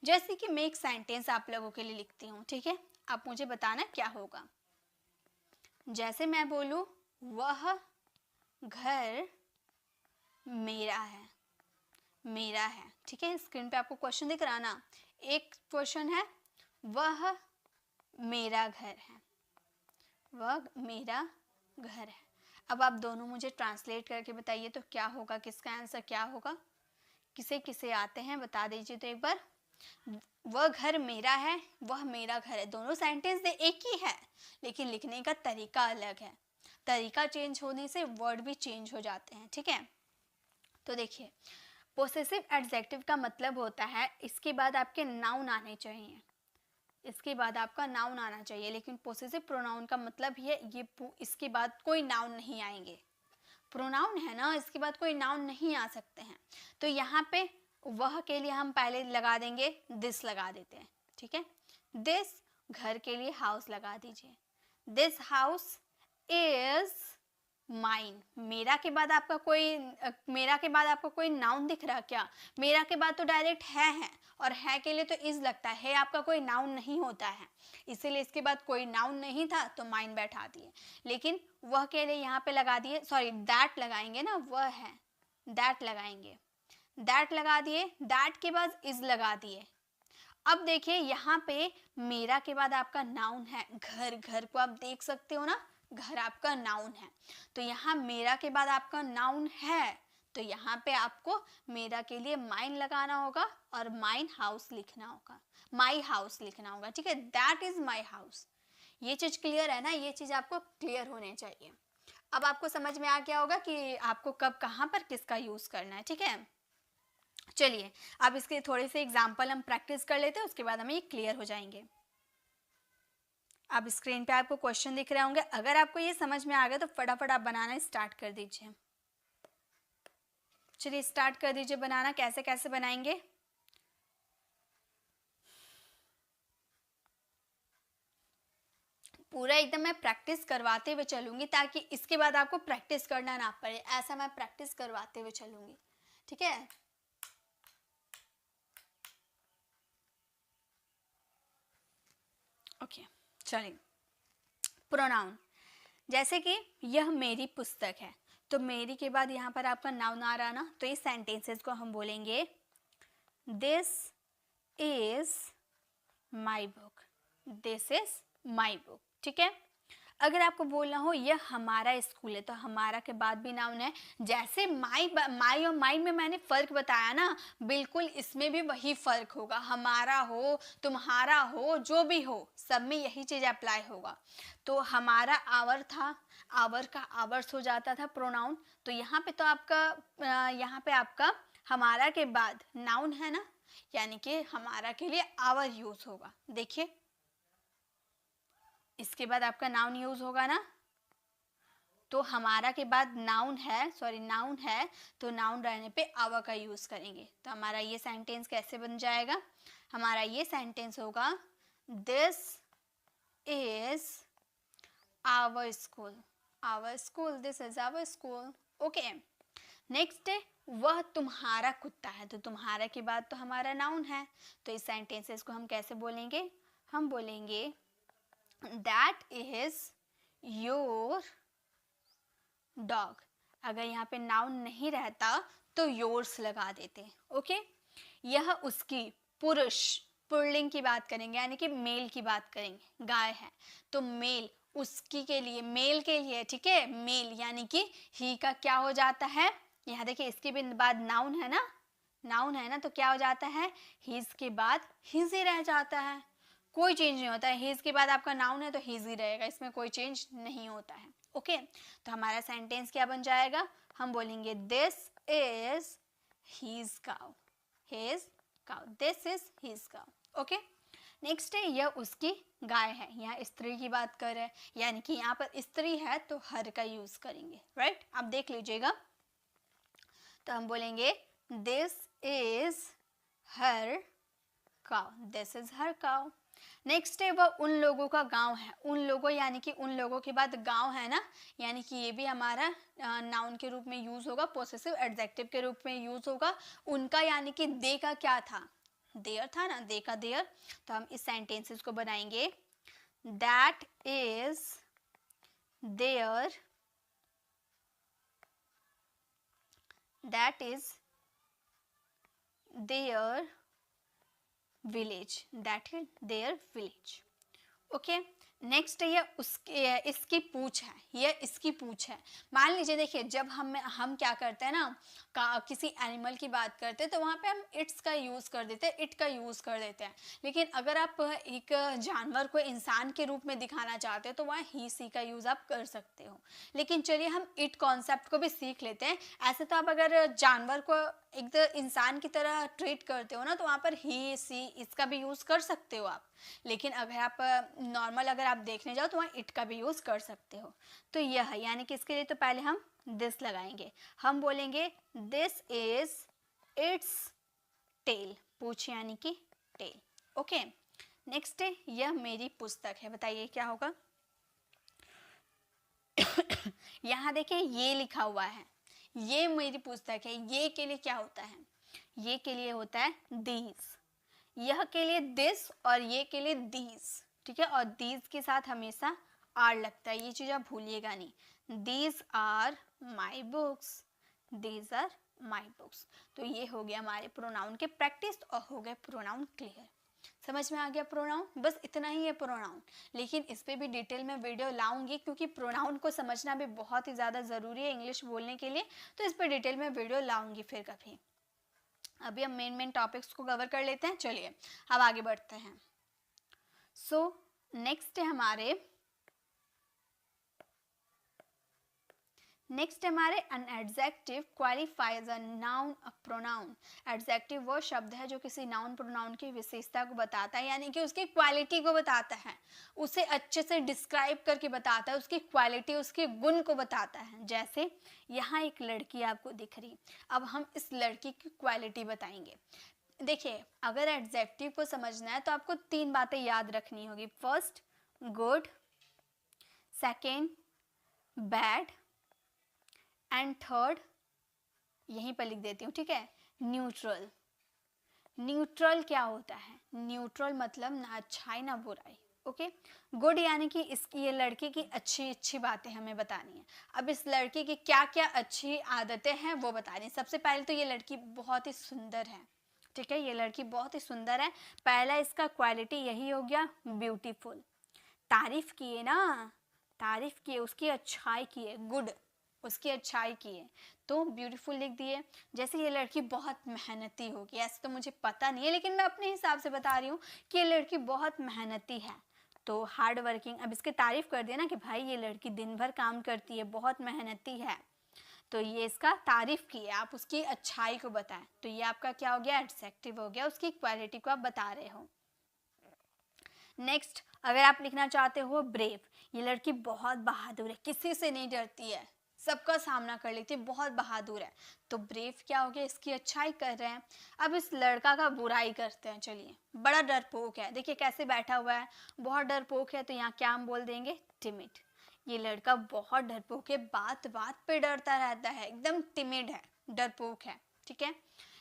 जैसे कि मैं एक सेंटेंस आप लोगों के लिए लिखती हूँ, ठीक है, आप मुझे बताना क्या होगा। जैसे मैं बोलूं वह घर मेरा है, मेरा है, ठीक है। स्क्रीन पे आपको क्वेश्चन दिख रहा ना, एक क्वेश्चन है वह मेरा घर है, वह मेरा घर है। अब आप दोनों मुझे ट्रांसलेट करके बताइए तो क्या होगा, किसका आंसर क्या होगा, किसे किसे आते हैं बता दीजिए तो एक बार। वह घर मेरा है, वह मेरा घर है, दोनों सेंटेंस दे एक ही है, लेकिन लिखने का तरीका अलग है। तरीका चेंज होने से वर्ड भी चेंज हो जाते हैं, ठीक है। तो देखिए पोसेसिव एडजेक्टिव का मतलब होता है इसके बाद आपके नाउन आने चाहिए, इसके बाद आपका नाउन आना चाहिए, लेकिन पोसेसिव प्रोनाउन का मतलब ये इसके बाद कोई नाउन नहीं आएंगे। प्रोनाउन है ना, इसके बाद कोई नाउन नहीं आ सकते हैं। तो यहाँ पे वह के लिए हम पहले लगा देंगे दिस, लगा देते हैं, ठीक है। दिस, घर के लिए हाउस लगा दीजिए, दिस हाउस इज माइन। मेरा के बाद आपका कोई मेरा के बाद आपको कोई नाउन दिख रहा क्या, मेरा के बाद तो डायरेक्ट है, और है के लिए तो इज लगता है आपका कोई नाउन नहीं होता है, इसीलिए इसके बाद कोई नाउन नहीं था तो माइन बैठा दिए। लेकिन वह के लिए यहाँ पे लगा दिए, सॉरी दैट लगाएंगे ना, वह है दैट लगाएंगे, दैट लगा दिए, दैट के बाद इज लगा दिए। अब देखिए यहाँ पे मेरा के बाद आपका नाउन है घर, घर को आप देख सकते हो ना, घर आपका नाउन है। तो यहाँ मेरा के बाद आपका नाउन है, तो यहाँ पे आपको मेरा के लिए माइन लगाना होगा और माइन हाउस लिखना होगा, माई हाउस लिखना होगा, ठीक है। That is my house. ये चीज क्लियर है ना, ये चीज आपको क्लियर होने चाहिए। अब आपको समझ में आ गया होगा कि आपको कब कहाँ पर किसका यूज करना है, ठीक है। चलिए अब इसके थोड़े से एग्जाम्पल हम प्रैक्टिस कर लेते हैं, उसके बाद हमें ये क्लियर हो जाएंगे। अब स्क्रीन पे आपको क्वेश्चन दिख रहे होंगे, अगर आपको ये समझ में आ गया तो फटाफट आप बनाना स्टार्ट कर दीजिए। चलिए स्टार्ट कर दीजिए बनाना, कैसे कैसे बनाएंगे। पूरा एकदम मैं प्रैक्टिस करवाते हुए चलूंगी ताकि इसके बाद आपको प्रैक्टिस करना ना पड़े, ऐसा मैं प्रैक्टिस करवाते हुए चलूंगी, ठीक है। ओके चलिए प्रोनाउन, जैसे कि यह मेरी पुस्तक है, तो मेरी के बाद यहाँ पर आपका नाउन आ रहा ना, तो इस सेंटेंसेस को हम बोलेंगे this is my book, this is my book, ठीक है। अगर आपको बोलना हो यह हमारा स्कूल है, तो हमारा के बाद भी नाउन है। जैसे माई और माइन में मैंने फर्क बताया ना, बिल्कुल इसमें भी वही फर्क होगा, हमारा हो तुम्हारा हो जो भी हो सब में यही चीज अप्लाई होगा। तो हमारा आवर था, आवर का आवर्स हो जाता था प्रोनाउन, तो यहाँ पे तो आपका यहाँ पे आपका हमारा के बाद नाउन है ना, यानी कि हमारा के लिए आवर यूज होगा। देखिए इसके बाद आपका नाउन यूज होगा ना, तो हमारा के बाद नाउन है, सॉरी नाउन है, तो नाउन रहने पे आवर का यूज करेंगे। तो हमारा ये सेंटेंस कैसे बन जाएगा, हमारा ये सेंटेंस होगा this is our school, our school, this is our school, okay. Next है वह तुम्हारा कुत्ता है, तो तुम्हारा के बाद तो हमारा नाउन है, तो इस सेंटेंसेस को हम कैसे बोलेंगे, हम बोलेंगे that is your dog। अगर यहाँ पे नाउन नहीं रहता तो yours लगा देते, ओके। यह उसकी, पुरुष पुल्लिंग की बात करेंगे, यानी कि मेल की बात करेंगे, गाय है तो मेल उसकी के लिए, मेल के लिए, ठीक है, मेल यानी कि ही का क्या हो जाता है, यहाँ देखिए इसके भी बाद नाउन है ना, नाउन है ना, तो क्या हो जाता है, हिज के बाद हिज ही रह जाता है, कोई चेंज नहीं होता है। हिज के बाद आपका नाउन है तो हिज ही रहेगा, इसमें कोई चेंज नहीं होता है। ओके, तो हमारा सेंटेंस क्या बन जाएगा, हम बोलेंगे this is his cow, his cow, this is his cow. Okay, next है यह उसकी गाय है, यहाँ स्त्री की बात कर रहे हैं, यानी कि यहाँ पर स्त्री है तो हर का यूज करेंगे, राइट। आप देख लीजिएगा, तो हम बोलेंगे this is her cow, this is her cow. Next है वह उन लोगों का गांव है, उन लोगों यानी कि उन लोगों के बाद गांव है ना, यानी कि ये भी हमारा नाउन के रूप में यूज होगा, पोसेसिव एडजेक्टिव के रूप में यूज होगा। उनका यानी कि दे का क्या था, देयर था ना, दे का देयर। तो हम इस सेंटेंसेस को बनाएंगे that is their, that is their village, that is their village. Okay, next ये उसके, इसकी पूछ है, ये इसकी पूछ है। मान लीजिए देखिए जब हम क्या करते हैं ना, किसी एनिमल की बात करते हैं तो वहाँ पे हम इट्स का यूज़ कर देते हैं, इट का यूज़ कर देते हैं। लेकिन अगर आप एक जानवर को इंसान के रूप में दिखाना चाहते हैं तो वहाँ ही सी का यूज़ आप कर सकते हो। लेकिन चलिए हम इट कॉन्सेप्ट को भी सीख लेते हैं। ऐसे तो आप अगर जानवर को एक इंसान की तरह ट्रीट करते हो ना तो वहाँ पर ही सी इसका भी यूज़ कर सकते हो आप। लेकिन अगर आप नॉर्मल अगर आप देखने जाओ तो वहाँ इट का भी यूज़ कर सकते हो। तो यह है, यानी कि इसके लिए तो पहले हम दिस लगाएंगे, हम बोलेंगे दिस इज इट्स टेल, पूछ यानी कि टेल। ओके, नेक्स्ट है यह मेरी पुस्तक है, बताइए क्या होगा। यहाँ देखिए ये लिखा हुआ है, ये मेरी पुस्तक है, ये के लिए क्या होता है, ये के लिए होता है दीज, यह के लिए दिस और ये के लिए दीज, ठीक है। और दीज के साथ हमेशा आर लगता है, ये चीज आप भूलिएगा नहीं। These are my books, these are my books. तो ये हो गया हमारे प्रोनाउन के प्रैक्टिस और हो गया प्रोनाउन क्लियर। समझ में आ गया प्रोनाउन, बस इतना ही है प्रोनाउन। लेकिन इस पे भी डिटेल में वीडियो लाऊंगी क्योंकि प्रोनाउन को समझना भी बहुत ही ज़्यादा ज़रूरी है इंग्लिश बोलने के लिए, तो इस पे डिटेल में वीडियो लाऊंगी फिर कभी। अभी हम मेन टॉपिक्स को कवर कर लेते हैं, चलिए अब आगे बढ़ते हैं। सो नेक्स्ट है हमारे an adjective qualifies a noun a pronoun. Adjective वो शब्द है जो किसी नाउन प्रोनाउन की विशेषता को बताता है, यानी कि उसकी क्वालिटी को बताता है, उसे अच्छे से डिस्क्राइब करके बताता है, उसकी क्वालिटी उसके गुण को बताता है। जैसे यहाँ एक लड़की आपको दिख रही, अब हम इस लड़की की क्वालिटी बताएंगे। देखिए अगर एडजेक्टिव को समझना है तो आपको 3 बातें याद रखनी होगी। First good, second bad and third, यहीं पर लिख देती हूँ, ठीक है, न्यूट्रल। न्यूट्रल क्या होता है, न्यूट्रल मतलब ना अच्छाई ना बुराई। ओके, गुड यानी कि इसकी, ये लड़की की अच्छी अच्छी बातें हमें बतानी है। अब इस लड़की की क्या क्या अच्छी आदतें हैं वो बतानी है। सबसे पहले तो ये लड़की बहुत ही सुंदर है, ठीक है, ये लड़की बहुत ही सुंदर है। पहला इसका क्वालिटी यही हो गया, ब्यूटीफुल। तारीफ किए ना, तारीफ किए, उसकी अच्छाई किए, गुड, उसकी अच्छाई की है तो ब्यूटीफुल लिख दिए। जैसे ये लड़की बहुत मेहनती होगी, ऐसे तो मुझे पता नहीं है लेकिन मैं अपने हिसाब से बता रही हूँ कि ये लड़की बहुत मेहनती है, तो हार्ड वर्किंग। अब इसकी तारीफ कर दिया ना कि भाई ये लड़की दिन भर काम करती है, बहुत मेहनती है, तो ये इसका तारीफ की है, आप उसकी अच्छाई को बताएं, तो ये आपका क्या हो गया, एडजेक्टिव हो गया, उसकी क्वालिटी को आप बता रहे हो। नेक्स्ट अगर आप लिखना चाहते हो ब्रेव, ये लड़की बहुत बहादुर है, किसी से नहीं डरती है, सबका सामना कर लेती है, बहुत बहादुर है, तो ब्रेव क्या हो गया, इसकी अच्छाई कर रहे हैं। अब इस लड़का का बुराई करते हैं, चलिए, बड़ा डरपोक है, देखिए कैसे बैठा हुआ है, बहुत डरपोक है, तो यहाँ क्या हम बोल देंगे, टिमिड। ये लड़का बहुत डरपोक है, बात बात पे डरता रहता है, एकदम टिमिड है, डरपोक है, ठीक है।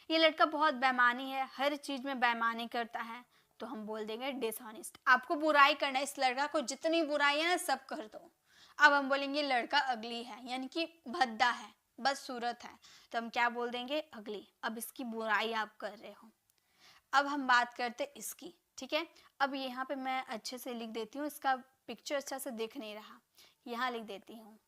ये लड़का बहुत बेईमानी है, हर चीज में बेईमानी करता है, तो हम बोल देंगे डिसऑनेस्ट। आपको बुराई करना है, इस लड़का को जितनी बुराई है ना सब कर दो। अब हम बोलेंगे लड़का अगली है, यानी कि भद्दा है, बदसूरत है, तो हम क्या बोल देंगे, अगली। अब इसकी बुराई आप कर रहे हो। अब हम बात करते इसकी, ठीक है, अब यहाँ पे मैं अच्छे से लिख देती हूँ, इसका पिक्चर अच्छा से दिख नहीं रहा, यहाँ लिख देती हूँ।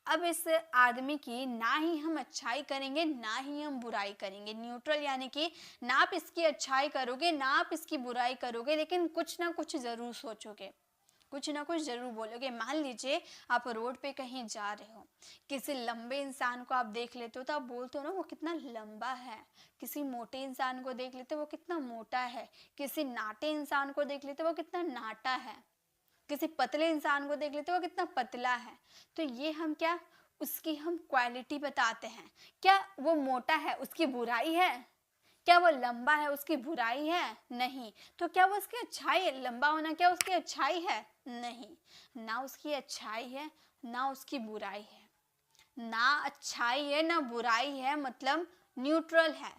अब इस आदमी की ना ही हम अच्छाई करेंगे ना ही हम बुराई करेंगे, न्यूट्रल, यानी कि ना आप इसकी अच्छाई करोगे ना आप इसकी बुराई करोगे, लेकिन कुछ ना कुछ ज़रूर सोचोगे, कुछ ना कुछ ज़रूर बोलोगे। मान लीजिए आप रोड पे कहीं जा रहे हो, किसी लंबे इंसान को आप देख लेते हो तो आप बोलते हो ना वो कितना लंबा है, किसी मोटे इंसान को देख लेते हो वो कितना मोटा है, किसी नाटे इंसान को देख लेते हो वो कितना नाटा है, किसी पतले इंसान को देख लेते हो वो कितना पतला है। तो ये हम क्या, उसकी हम क्वालिटी बताते हैं। क्या वो मोटा है उसकी बुराई है? क्या वो लंबा है उसकी बुराई है? नहीं। तो क्या वो उसकी अच्छाई है? लंबा होना क्या उसकी अच्छाई है? नहीं, ना उसकी अच्छाई है ना उसकी बुराई है। ना अच्छाई है ना बुराई है, मतलब न्यूट्रल है।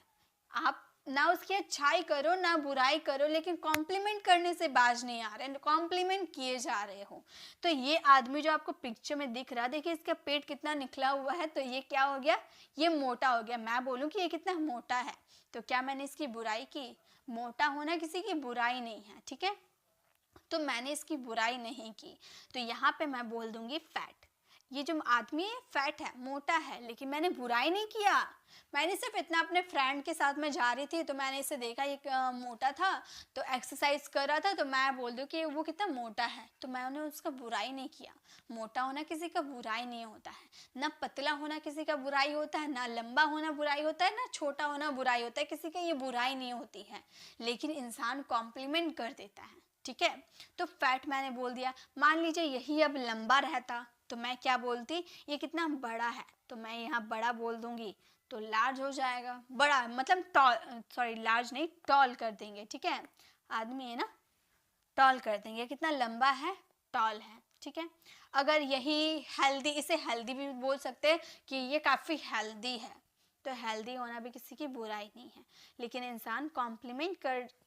आप ना उसकी अच्छाई करो ना बुराई करो, लेकिन कॉम्प्लीमेंट करने से बाज नहीं आ रहे, कॉम्प्लीमेंट किए जा रहे हो। तो ये आदमी जो आपको पिक्चर में दिख रहा है, देखिए इसका पेट कितना निकला हुआ है, तो ये क्या हो गया, ये मोटा हो गया। मैं बोलूँ कि ये कितना मोटा है, तो क्या मैंने इसकी बुराई की? मोटा होना किसी की बुराई नहीं है, ठीक है, तो मैंने इसकी बुराई नहीं की। तो यहाँ पे मैं बोल दूंगी फैट। ये जो आदमी है फैट है, मोटा है, लेकिन मैंने बुराई नहीं किया। मैंने सिर्फ इतना, अपने फ्रेंड के साथ में जा रही थी तो मैंने इसे देखा, एक मोटा था तो एक्सरसाइज कर रहा था, तो मैं बोल दूँ कि वो कितना मोटा है, तो मैंने उसका बुराई नहीं किया। मोटा होना किसी का बुराई नहीं होता है, ना पतला होना किसी का बुराई होता है, ना लंबा होना बुराई होता है, ना छोटा होना बुराई होता है, किसी का ये बुराई नहीं होती है। लेकिन इंसान कॉम्प्लीमेंट कर देता है, ठीक है। तो फैट मैंने बोल दिया। मान लीजिए यही अब लंबा रहता तो मैं क्या बोलती, ये कितना बड़ा है, तो मैं यहाँ बड़ा बोल दूंगी, तो लार्ज हो जाएगा। बड़ा मतलब टॉल, सॉरी लार्ज नहीं, टॉल कर देंगे, ठीक है, आदमी है ना, टॉल कर देंगे। कितना लंबा है, टॉल है, ठीक है। अगर यही हेल्दी, इसे हेल्दी भी बोल सकते हैं कि ये काफ़ी हेल्दी है, तो हेल्दी होना भी किसी की बुराई नहीं है, लेकिन इंसान कॉम्प्लीमेंट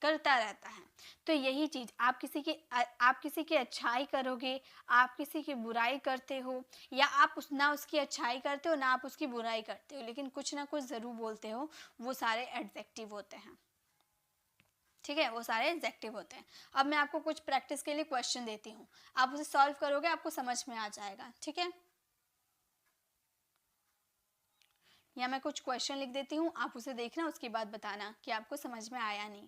करता रहता है। तो यही चीज़, आप किसी की अच्छाई करोगे, आप किसी की बुराई करते हो, या आप ना उसकी अच्छाई करते हो ना आप उसकी बुराई करते हो, लेकिन कुछ ना कुछ ज़रूर बोलते हो, वो सारे एडजेक्टिव होते हैं, ठीक है, वो सारे एडजेक्टिव होते हैं। अब मैं आपको कुछ प्रैक्टिस के लिए क्वेश्चन देती हूँ, आप उसे सॉल्व करोगे, आपको समझ में आ जाएगा, ठीक है। या मैं कुछ क्वेश्चन लिख देती हूँ, आप उसे देखना, उसके बाद बताना कि आपको समझ में आया नहीं।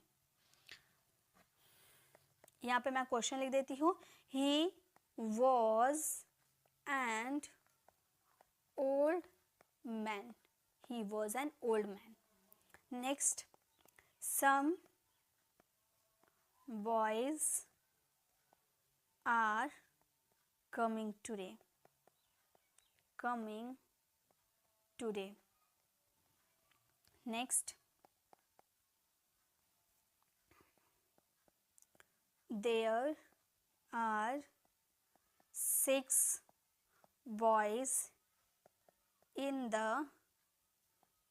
यहाँ पे मैं क्वेश्चन लिख देती हूँ, he was and old man, he was an old man. Next, some boys are coming today, coming today. Next, there are 6 boys in the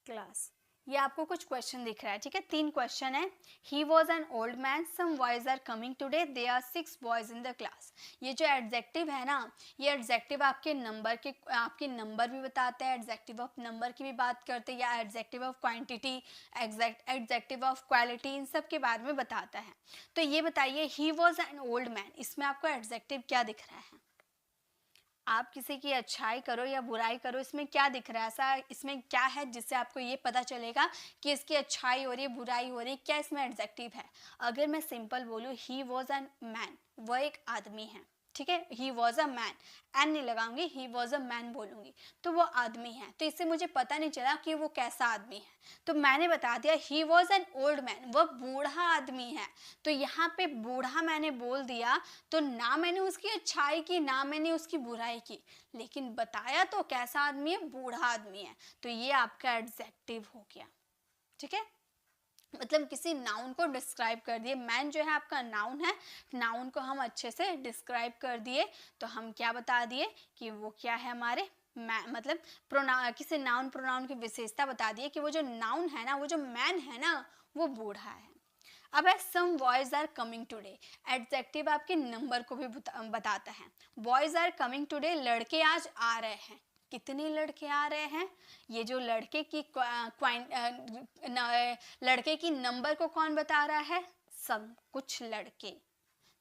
class. ये आपको कुछ क्वेश्चन दिख रहा है, ठीक है, 3 क्वेश्चन है। He was an old man, some boys are coming today, they are 6 boys in the class. ये जो एडजेक्टिव है ना, ये एडजेक्टिव आपके नंबर भी बताते हैं, एडजेक्टिव ऑफ नंबर की भी बात करते हैं, या adjective of quantity, adjective of quality, इन सब के बारे में बताता है। तो ये बताइए, he was an old man, इसमें आपको एडजेक्टिव क्या दिख रहा है? आप किसी की अच्छाई करो या बुराई करो, इसमें क्या दिख रहा है ऐसा, इसमें क्या है जिससे आपको ये पता चलेगा कि इसकी अच्छाई हो रही है बुराई हो रही है, क्या इसमें एडजेक्टिव है? अगर मैं सिंपल बोलूँ, ही वॉज एन मैन, वह एक आदमी है, ठीक है, he was a man, an नहीं लगाऊंगी, ही वॉज अ मैन बोलूंगी, तो वो आदमी है, तो इससे मुझे पता नहीं चला कि वो कैसा आदमी है, तो मैंने बता दिया ही वॉज एन ओल्ड मैन, वह बूढ़ा आदमी है। तो यहाँ पे बूढ़ा मैंने बोल दिया, तो ना मैंने उसकी अच्छाई की ना मैंने उसकी बुराई की, लेकिन बताया तो कैसा आदमी है, बूढ़ा आदमी है, तो ये आपका एडजेक्टिव हो गया, ठीक है। मतलब किसी नाउन को डिस्क्राइब कर दिए, मैन जो है आपका नाउन है, नाउन को हम अच्छे से डिस्क्राइब कर दिए, तो हम क्या बता दिए कि वो क्या है हमारे, मतलब किसी नाउन प्रोनाउन की विशेषता बता दिए कि वो जो नाउन है ना, वो जो मैन है ना, वो बूढ़ा है। अब है some boys are coming today, adjective आपके नंबर को भी बताता है। बॉयज आर कमिंग टुडे, लड़के आज आ रहे हैं, कितने लड़के आ रहे हैं? ये जो लड़के की नंबर को कौन बता रहा है? सम, कुछ लड़के।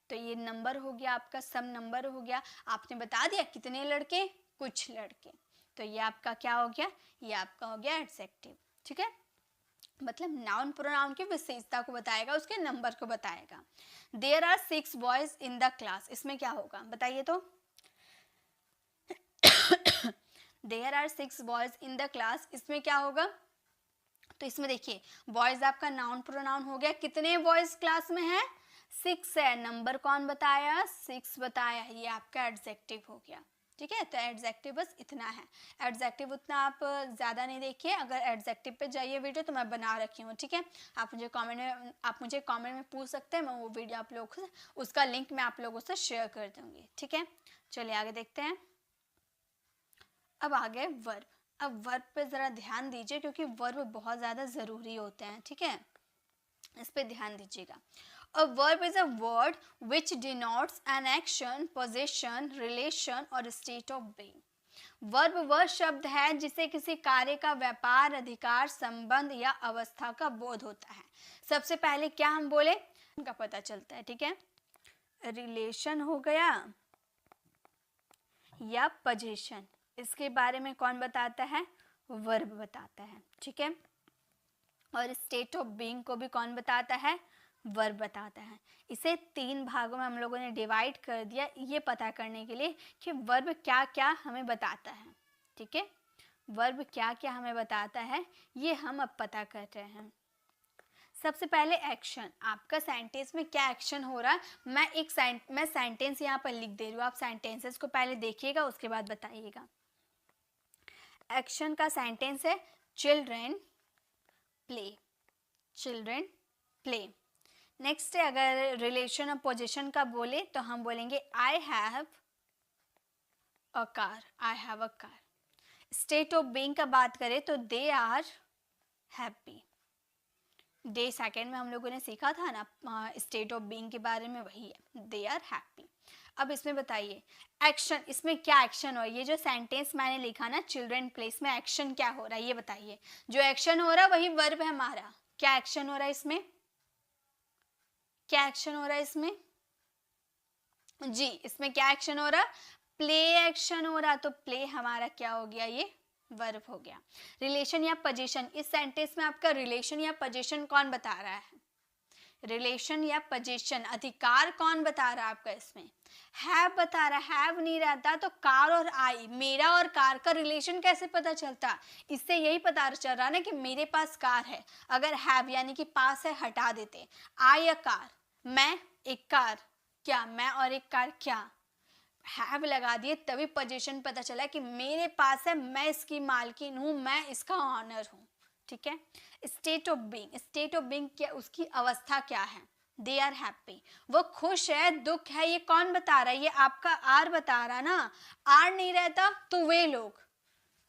तो ये नंबर हो गया आपका, सम नंबर हो गया। आपने बता दिया कितने लड़के, कुछ लड़के। तो ये आपका क्या हो गया, ये आपका हो गया एडजेक्टिव। ठीक है, मतलब नाउन प्रोनाउन की विशेषता को बताएगा, उसके नंबर को बताएगा। There are 6 boys in the class, इसमें क्या होगा बताइए तो। There are 6 boys in the class, इसमें क्या होगा, तो इसमें देखिए बॉयज आपका नाउन प्रोनाउन हो गया। कितने बॉयज क्लास में है, 6 है। नंबर कौन बताया, 6 बताया। ये आपका एडजेक्टिव हो गया। ठीक है, तो एडजेक्टिव बस इतना है। एडजेक्टिव उतना आप ज़्यादा नहीं देखिए, अगर एडजेक्टिव पे जाइए वीडियो तो मैं बना रखी हूँ। ठीक है, आप मुझे कमेंट में पूछ सकते हैं, मैं वो वीडियो आप लोगों को, उसका लिंक मैं आप लोगों से शेयर कर दूँगी। ठीक है, चलिए आगे देखते हैं। अब आगे वर्ब। अब वर्ब पे ज़रा ध्यान दीजिए, क्योंकि वर्ब बहुत ज़्यादा ज़रूरी होते हैं। ठीक है, इस पे ध्यान दीजिएगा। A verb is a word which denotes an action, possession, relation और state of being. वर्ब वह शब्द है जिसे किसी कार्य का व्यापार, अधिकार, संबंध या अवस्था का बोध होता है। सबसे पहले क्या हम बोले, उनका पता चलता है। ठीक है, रिलेशन हो गया या पोजीशन, इसके बारे में कौन बताता है, वर्ब बताता है। ठीक है, और स्टेट ऑफ बीइंग को भी कौन बताता है, वर्ब बताता है। इसे 3 भागों में हम लोगों ने डिवाइड कर दिया, ये पता करने के लिए कि वर्ब क्या क्या हमें बताता है। ठीक है, वर्ब क्या क्या हमें बताता है, ये हम अब पता कर रहे हैं। सबसे पहले एक्शन, आपका सेंटेंस में क्या एक्शन हो रहा है, मैं सेंटेंस यहाँ पर लिख दे रही हूँ, आप सेंटेंसेस को पहले देखिएगा, उसके बाद बताइएगा। एक्शन का सेंटेंस है children play, children play. Next है, अगर रिलेशन और पोजीशन का बोले तो हम बोलेंगे I have a car, I have a car. State of being का बात करें तो they are happy. Day second में हम लोगों ने सीखा था ना स्टेट ऑफ बीइंग के बारे में, वही है, दे आर हैप्पी। अब इसमें बताइए एक्शन, इसमें क्या एक्शन हो, ये जो सेंटेंस मैंने लिखा ना चिल्ड्रेन प्लेस में एक्शन क्या हो रहा है ये बताइए। जो एक्शन हो रहा है वही वर्ब है हमारा। क्या एक्शन हो रहा है इसमें, क्या एक्शन हो रहा है इसमें जी, इसमें क्या एक्शन हो रहा, प्ले एक्शन हो रहा, तो प्ले हमारा क्या हो गया, ये वर्ब हो गया। रिलेशन या पोजीशन, इस सेंटेंस में आपका रिलेशन या पोजीशन कौन बता रहा है, रिलेशन या पोजीशन, अधिकार कौन बता रहा है आपका, इसमें हैव बता रहा है। हैव नहीं रहता तो कार और आई, मेरा और कार का रिलेशन कैसे पता चलता, इससे यही पता चल रहा ना कि मेरे पास कार है। अगर हैव यानी कि पास है हटा देते, आई अ कार, मैं एक कार, क्या मैं और एक कार, क्या हैव लगा दिए, तभी पोजीशन पता चला कि मेरे पास है, मैं इसकी मालकिन हूँ, मैं इसका ऑनर हूँ। ठीक है, state of being, state of being क्या, उसकी अवस्था क्या है, दे आर हैप्पी, वो खुश है, दुख है, ये कौन बता रहा है, ये आपका आर बता रहा ना। आर नहीं रहता तो वे लोग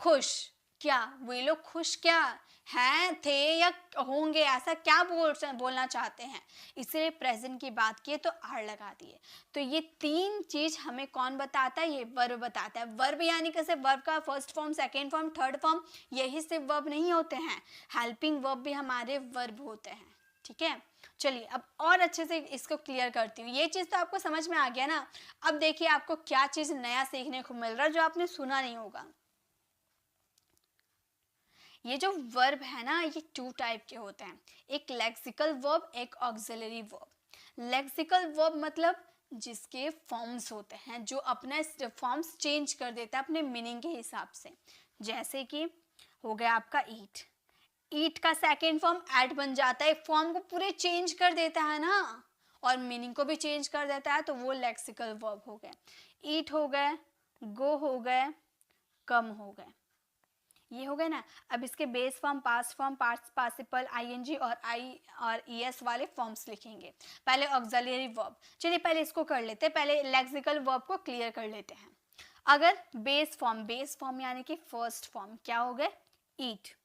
खुश, क्या वे लोग खुश क्या हैं, थे या होंगे, ऐसा क्या बोलना चाहते हैं, इसलिए प्रेजेंट की बात किए तो आर लगा दिए। तो ये 3 चीज हमें कौन बताता है, ये वर्ब बताता है। वर्ब यानी कैसे, वर्ब का first form, second form, third form, यही सिर्फ वर्ब नहीं होते हैं, हेल्पिंग वर्ब भी हमारे वर्ब होते हैं। ठीक है, चलिए अब और अच्छे से इसको क्लियर करती हूँ। ये चीज़ तो आपको समझ में आ गया ना। अब देखिए आपको क्या चीज़ नया सीखने को मिल रहा है जो आपने सुना नहीं होगा। ये जो वर्ब है ना, ये 2 टाइप के होते हैं, एक लेक्सिकल वर्ब, एक ऑक्सिलरी वर्ब। लेक्सिकल वर्ब मतलब जिसके फॉर्म्स होते हैं, जो अपना फॉर्म्स चेंज कर देता है अपने मीनिंग के हिसाब से। जैसे कि हो गया आपका ईट, ईट का सेकेंड फॉर्म एट बन जाता है, फॉर्म को पूरे चेंज कर देता है ना, और मीनिंग को भी चेंज कर देता है, तो वो लेक्सिकल वर्ब हो गए। ईट हो गए, गो हो गए, कम हो गए, ये हो गए ना। अब इसके base form, past form, past participle, ING और आई और ईएस वाले फॉर्म्स लिखेंगे। पहले ऑक्सिलरी वर्ब, चलिए पहले इसको कर लेते हैं, पहले लेक्सिकल वर्ब को क्लियर कर लेते हैं। अगर बेस फॉर्म यानी कि फर्स्ट फॉर्म क्या हो गए, ईट।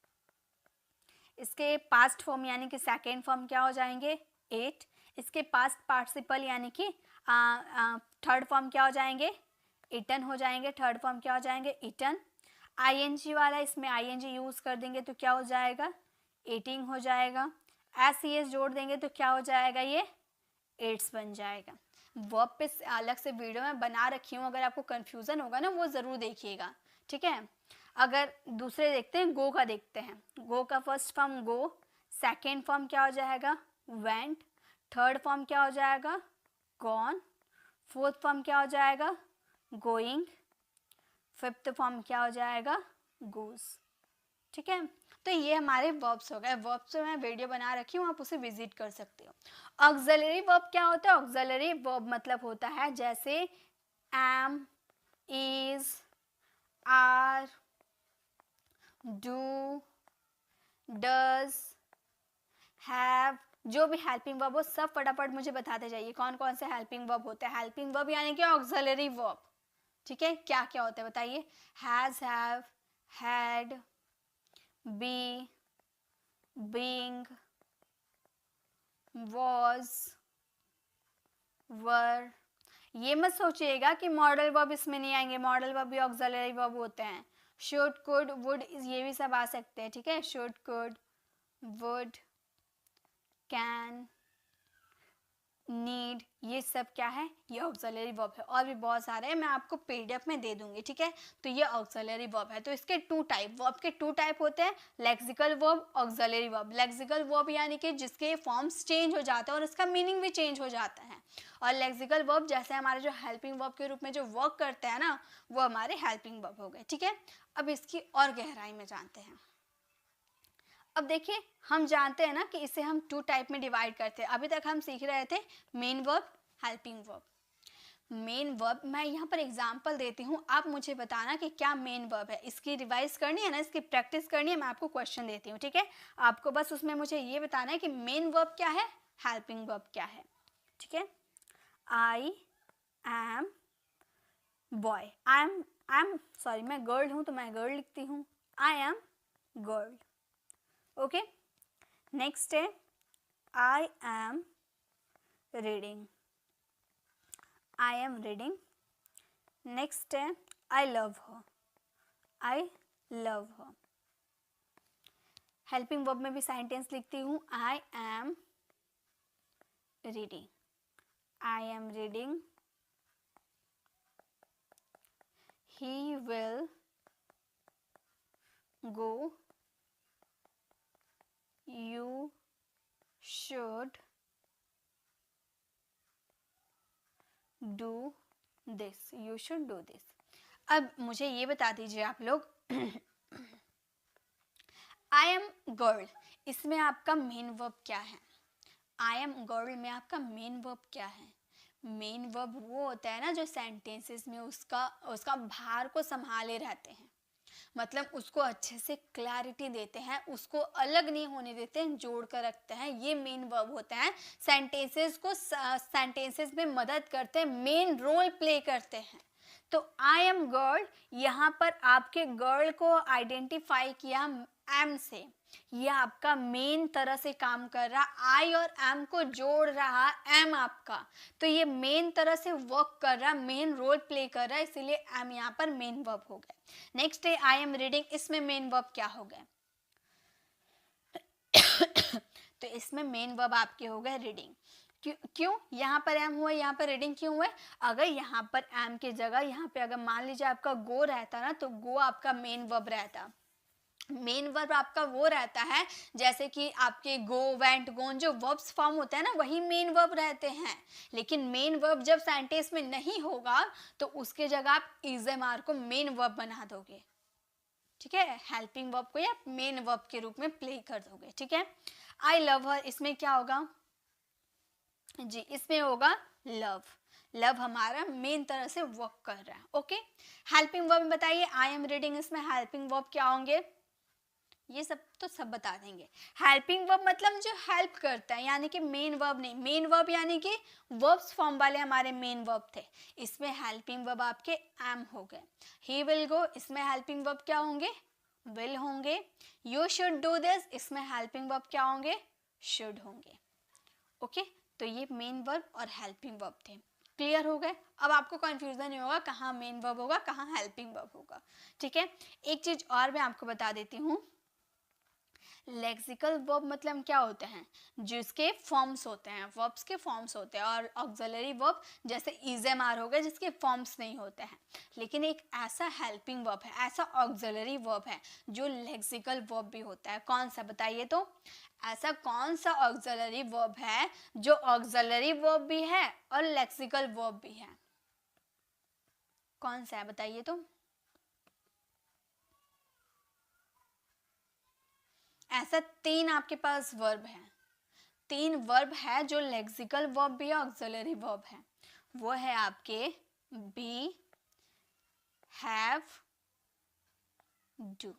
इसके पास्ट फॉर्म यानी कि सेकेंड फॉर्म क्या हो जाएंगे, एट। इसके पास्ट पार्टिसिपल यानी कि थर्ड फॉर्म क्या हो जाएंगे, इटन हो जाएंगे। थर्ड फॉर्म क्या हो जाएंगे, इटन। आईएनजी वाला, इसमें आईएनजी यूज कर देंगे तो क्या हो जाएगा, एटिंग हो जाएगा। एस जोड़ देंगे तो क्या हो जाएगा, ये एट्स बन जाएगा। वर्ब पे अलग से वीडियो में बना रखी हूँ, अगर आपको कंफ्यूजन होगा ना वो ज़रूर देखिएगा, ठीक है। अगर दूसरे देखते हैं, गो का देखते हैं। गो का फर्स्ट फॉर्म गो, सेकेंड फॉर्म क्या हो जाएगा, वेंट, थर्ड फॉर्म क्या हो जाएगा, गॉन, फोर्थ फॉर्म क्या हो जाएगा, गोइंग, फिफ्थ फॉर्म क्या हो जाएगा, गोज, ठीक है। तो ये हमारे वर्ब्स हो गए। वर्ब्स पे मैं वीडियो बना रखी हूँ, आप उसे विजिट कर सकते हो। ऑक्सिलरी वर्ब क्या होता है, ऑक्सिलरी वर्ब मतलब होता है जैसे am, is, are, do, does, have, जो भी हेल्पिंग वर्ब हो सब फटाफट मुझे बताते जाइए कौन कौन से हेल्पिंग वर्ब होते हैं। हेल्पिंग वर्ब यानी कि ऑक्सिलरी वर्ब, ठीक है। क्या क्या होता है बताइए, has, have, had, be, being, was, were। ये मत सोचिएगा कि मॉडल वर्ब इसमें नहीं आएंगे, मॉडल वर्ब भी ऑक्सिलरी वर्ब होते हैं। शुड, कुड, वुड, ये भी सब आ सकते हैं, ठीक है। Should, could, would, can, need, ये सब क्या है, ये ऑक्सिलरी वर्ब है। और भी बहुत सारे हैं, मैं आपको पीडीएफ में दे दूंगी, ठीक है। तो ये ऑक्सिलरी वर्ब है। तो इसके टू टाइप, वर्ब के टू टाइप होते हैं, lexical verb, auxiliary verb. Lexical verb यानी कि जिसके फॉर्म्स चेंज हो जाते हैं और इसका मीनिंग भी चेंज हो जाता है। और लेक्सिकल वर्ब जैसे हमारे जो हेल्पिंग वर्ब के रूप में जो वर्क करते हैं ना, वो हमारे हेल्पिंग वर्ब हो गए, ठीक है। अब इसकी और गहराई में जानते हैं। अब देखिए, हम जानते हैं ना कि इसे हम टू टाइप में डिवाइड करते हैं। अभी तक हम सीख रहे थे main verb, helping verb. Main verb, मैं यहाँ पर एग्जांपल देती हूँ, आप मुझे बताना कि क्या मेन वर्ब है। इसकी रिवाइज करनी है ना, इसकी प्रैक्टिस करनी है, मैं आपको क्वेश्चन देती हूँ, ठीक है। आपको बस उसमें मुझे ये बताना है कि मेन वर्ब क्या है, हेल्पिंग वर्ब क्या है, ठीक है। I am boy, I am sorry, मैं गर्ल हूँ तो मैं गर्ल लिखती हूँ, I am girl, okay. Next है I am reading, I am reading. Next है I love her, I love her. Helping verb में भी सेंटेंस लिखती हूँ, I am reading, I am reading, he will go, you should do this, you should do this। अब मुझे ये बता दीजिए आप लोग, आई एम गर्ल, इसमें आपका मेन वर्ब क्या है। आई एम गर्ल में आपका मेन वर्ब क्या है। मेन वर्ब वो होता है ना जो सेंटेंसेस में उसका भार को संभाले रहते हैं, मतलब उसको अच्छे से क्लैरिटी देते हैं, उसको अलग नहीं होने देते हैं, जोड़ कर रखते हैं। ये मेन वर्ब होते हैं, सेंटेंसेस में मदद करते हैं, मेन रोल प्ले करते हैं। तो आई एम गर्ल, यहाँ पर आपके गर्ल को आइडेंटिफाई किया एम से, ये आपका मेन तरह से काम कर रहा, आई और एम को जोड़ रहा एम आपका, तो ये मेन तरह से वर्क कर रहा, मेन रोल प्ले कर रहा है, इसीलिए एम यहाँ पर मेन वर्ब हो गए। नेक्स्ट है आई एम रीडिंग, इसमें मेन वर्ब क्या हो गए तो इसमें मेन वर्ब आपके हो गए रीडिंग। क्यों यहाँ पर एम हुआ, यहाँ पर रीडिंग क्यों हुआ। अगर यहाँ पर एम की जगह यहाँ पे अगर मान लीजिए आपका गो रहता ना, तो गो आपका मेन वर्ब रहता। मेन वर्ब आपका वो रहता है जैसे कि आपके गो, वेंट, गोन, जो वर्ब्स फॉर्म होते हैं ना, वही मेन वर्ब रहते हैं। लेकिन मेन वर्ब जब सेंटेंस में नहीं होगा तो उसके जगह आप इज़-एम-आर को मेन वर्ब बना दोगे, ठीक है। हेल्पिंग वर्ब को या मेन वर्ब के रूप में प्ले कर दोगे, ठीक है। आई लव हर, इसमें क्या होगा जी, इसमें होगा लव। लव हमारा मेन तरह से वर्क कर रहा है, ओके। हेल्पिंग वर्ब में बताइए, आई एम रीडिंग, इसमें हेल्पिंग वर्ब क्या होंगे, ये सब तो सब बता देंगे। हेल्पिंग वर्ब मतलब जो हेल्प करता है, यानी कि मेन वर्ब नहीं। मेन वर्ब यानी कि वर्ब्स फॉर्म वाले हमारे मेन वर्ब थे, इसमें हेल्पिंग वर्ब आपके एम हो गए। ही विल गो, इसमें हेल्पिंग वर्ब क्या होंगे, विल होंगे। यू शुड डू दिस, इसमें हेल्पिंग वर्ब क्या होंगे, शुड होंगे, ओके। तो ये मेन वर्ब और हेल्पिंग वर्ब थे, क्लियर हो गए। अब आपको कंफ्यूजन नहीं होगा कहाँ मेन वर्ब होगा कहाँ हेल्पिंग वर्ब होगा, ठीक है। एक चीज और मैं आपको बता देती हूँ, लेक्सिकल वर्ब मतलब क्या होते हैं, जिसके फॉर्म्स होते हैं, वर्ब्स के फॉर्म्स होते हैं, और ऑक्सिलरी वर्ब जैसे इज एम आर हो गए जिसके फॉर्म्स नहीं होते हैं। लेकिन एक ऐसा हेल्पिंग वर्ब है, ऐसा ऑक्सिलरी वर्ब है जो लेक्सिकल वर्ब भी होता है। कौन सा बताइए तो, ऐसा कौन सा ऑक्सिलरी वर्ब है जो ऑक्सिलरी वर्ब भी है और लेक्सिकल वर्ब भी है, कौन सा है बताइए तो। ऐसा 3 आपके पास वर्ब है, 3 वर्ब है जो लेक्सिकल वर्ब भी है, ऑक्सिलरी वर्ब है। वो है आपके बी, हैव, डू।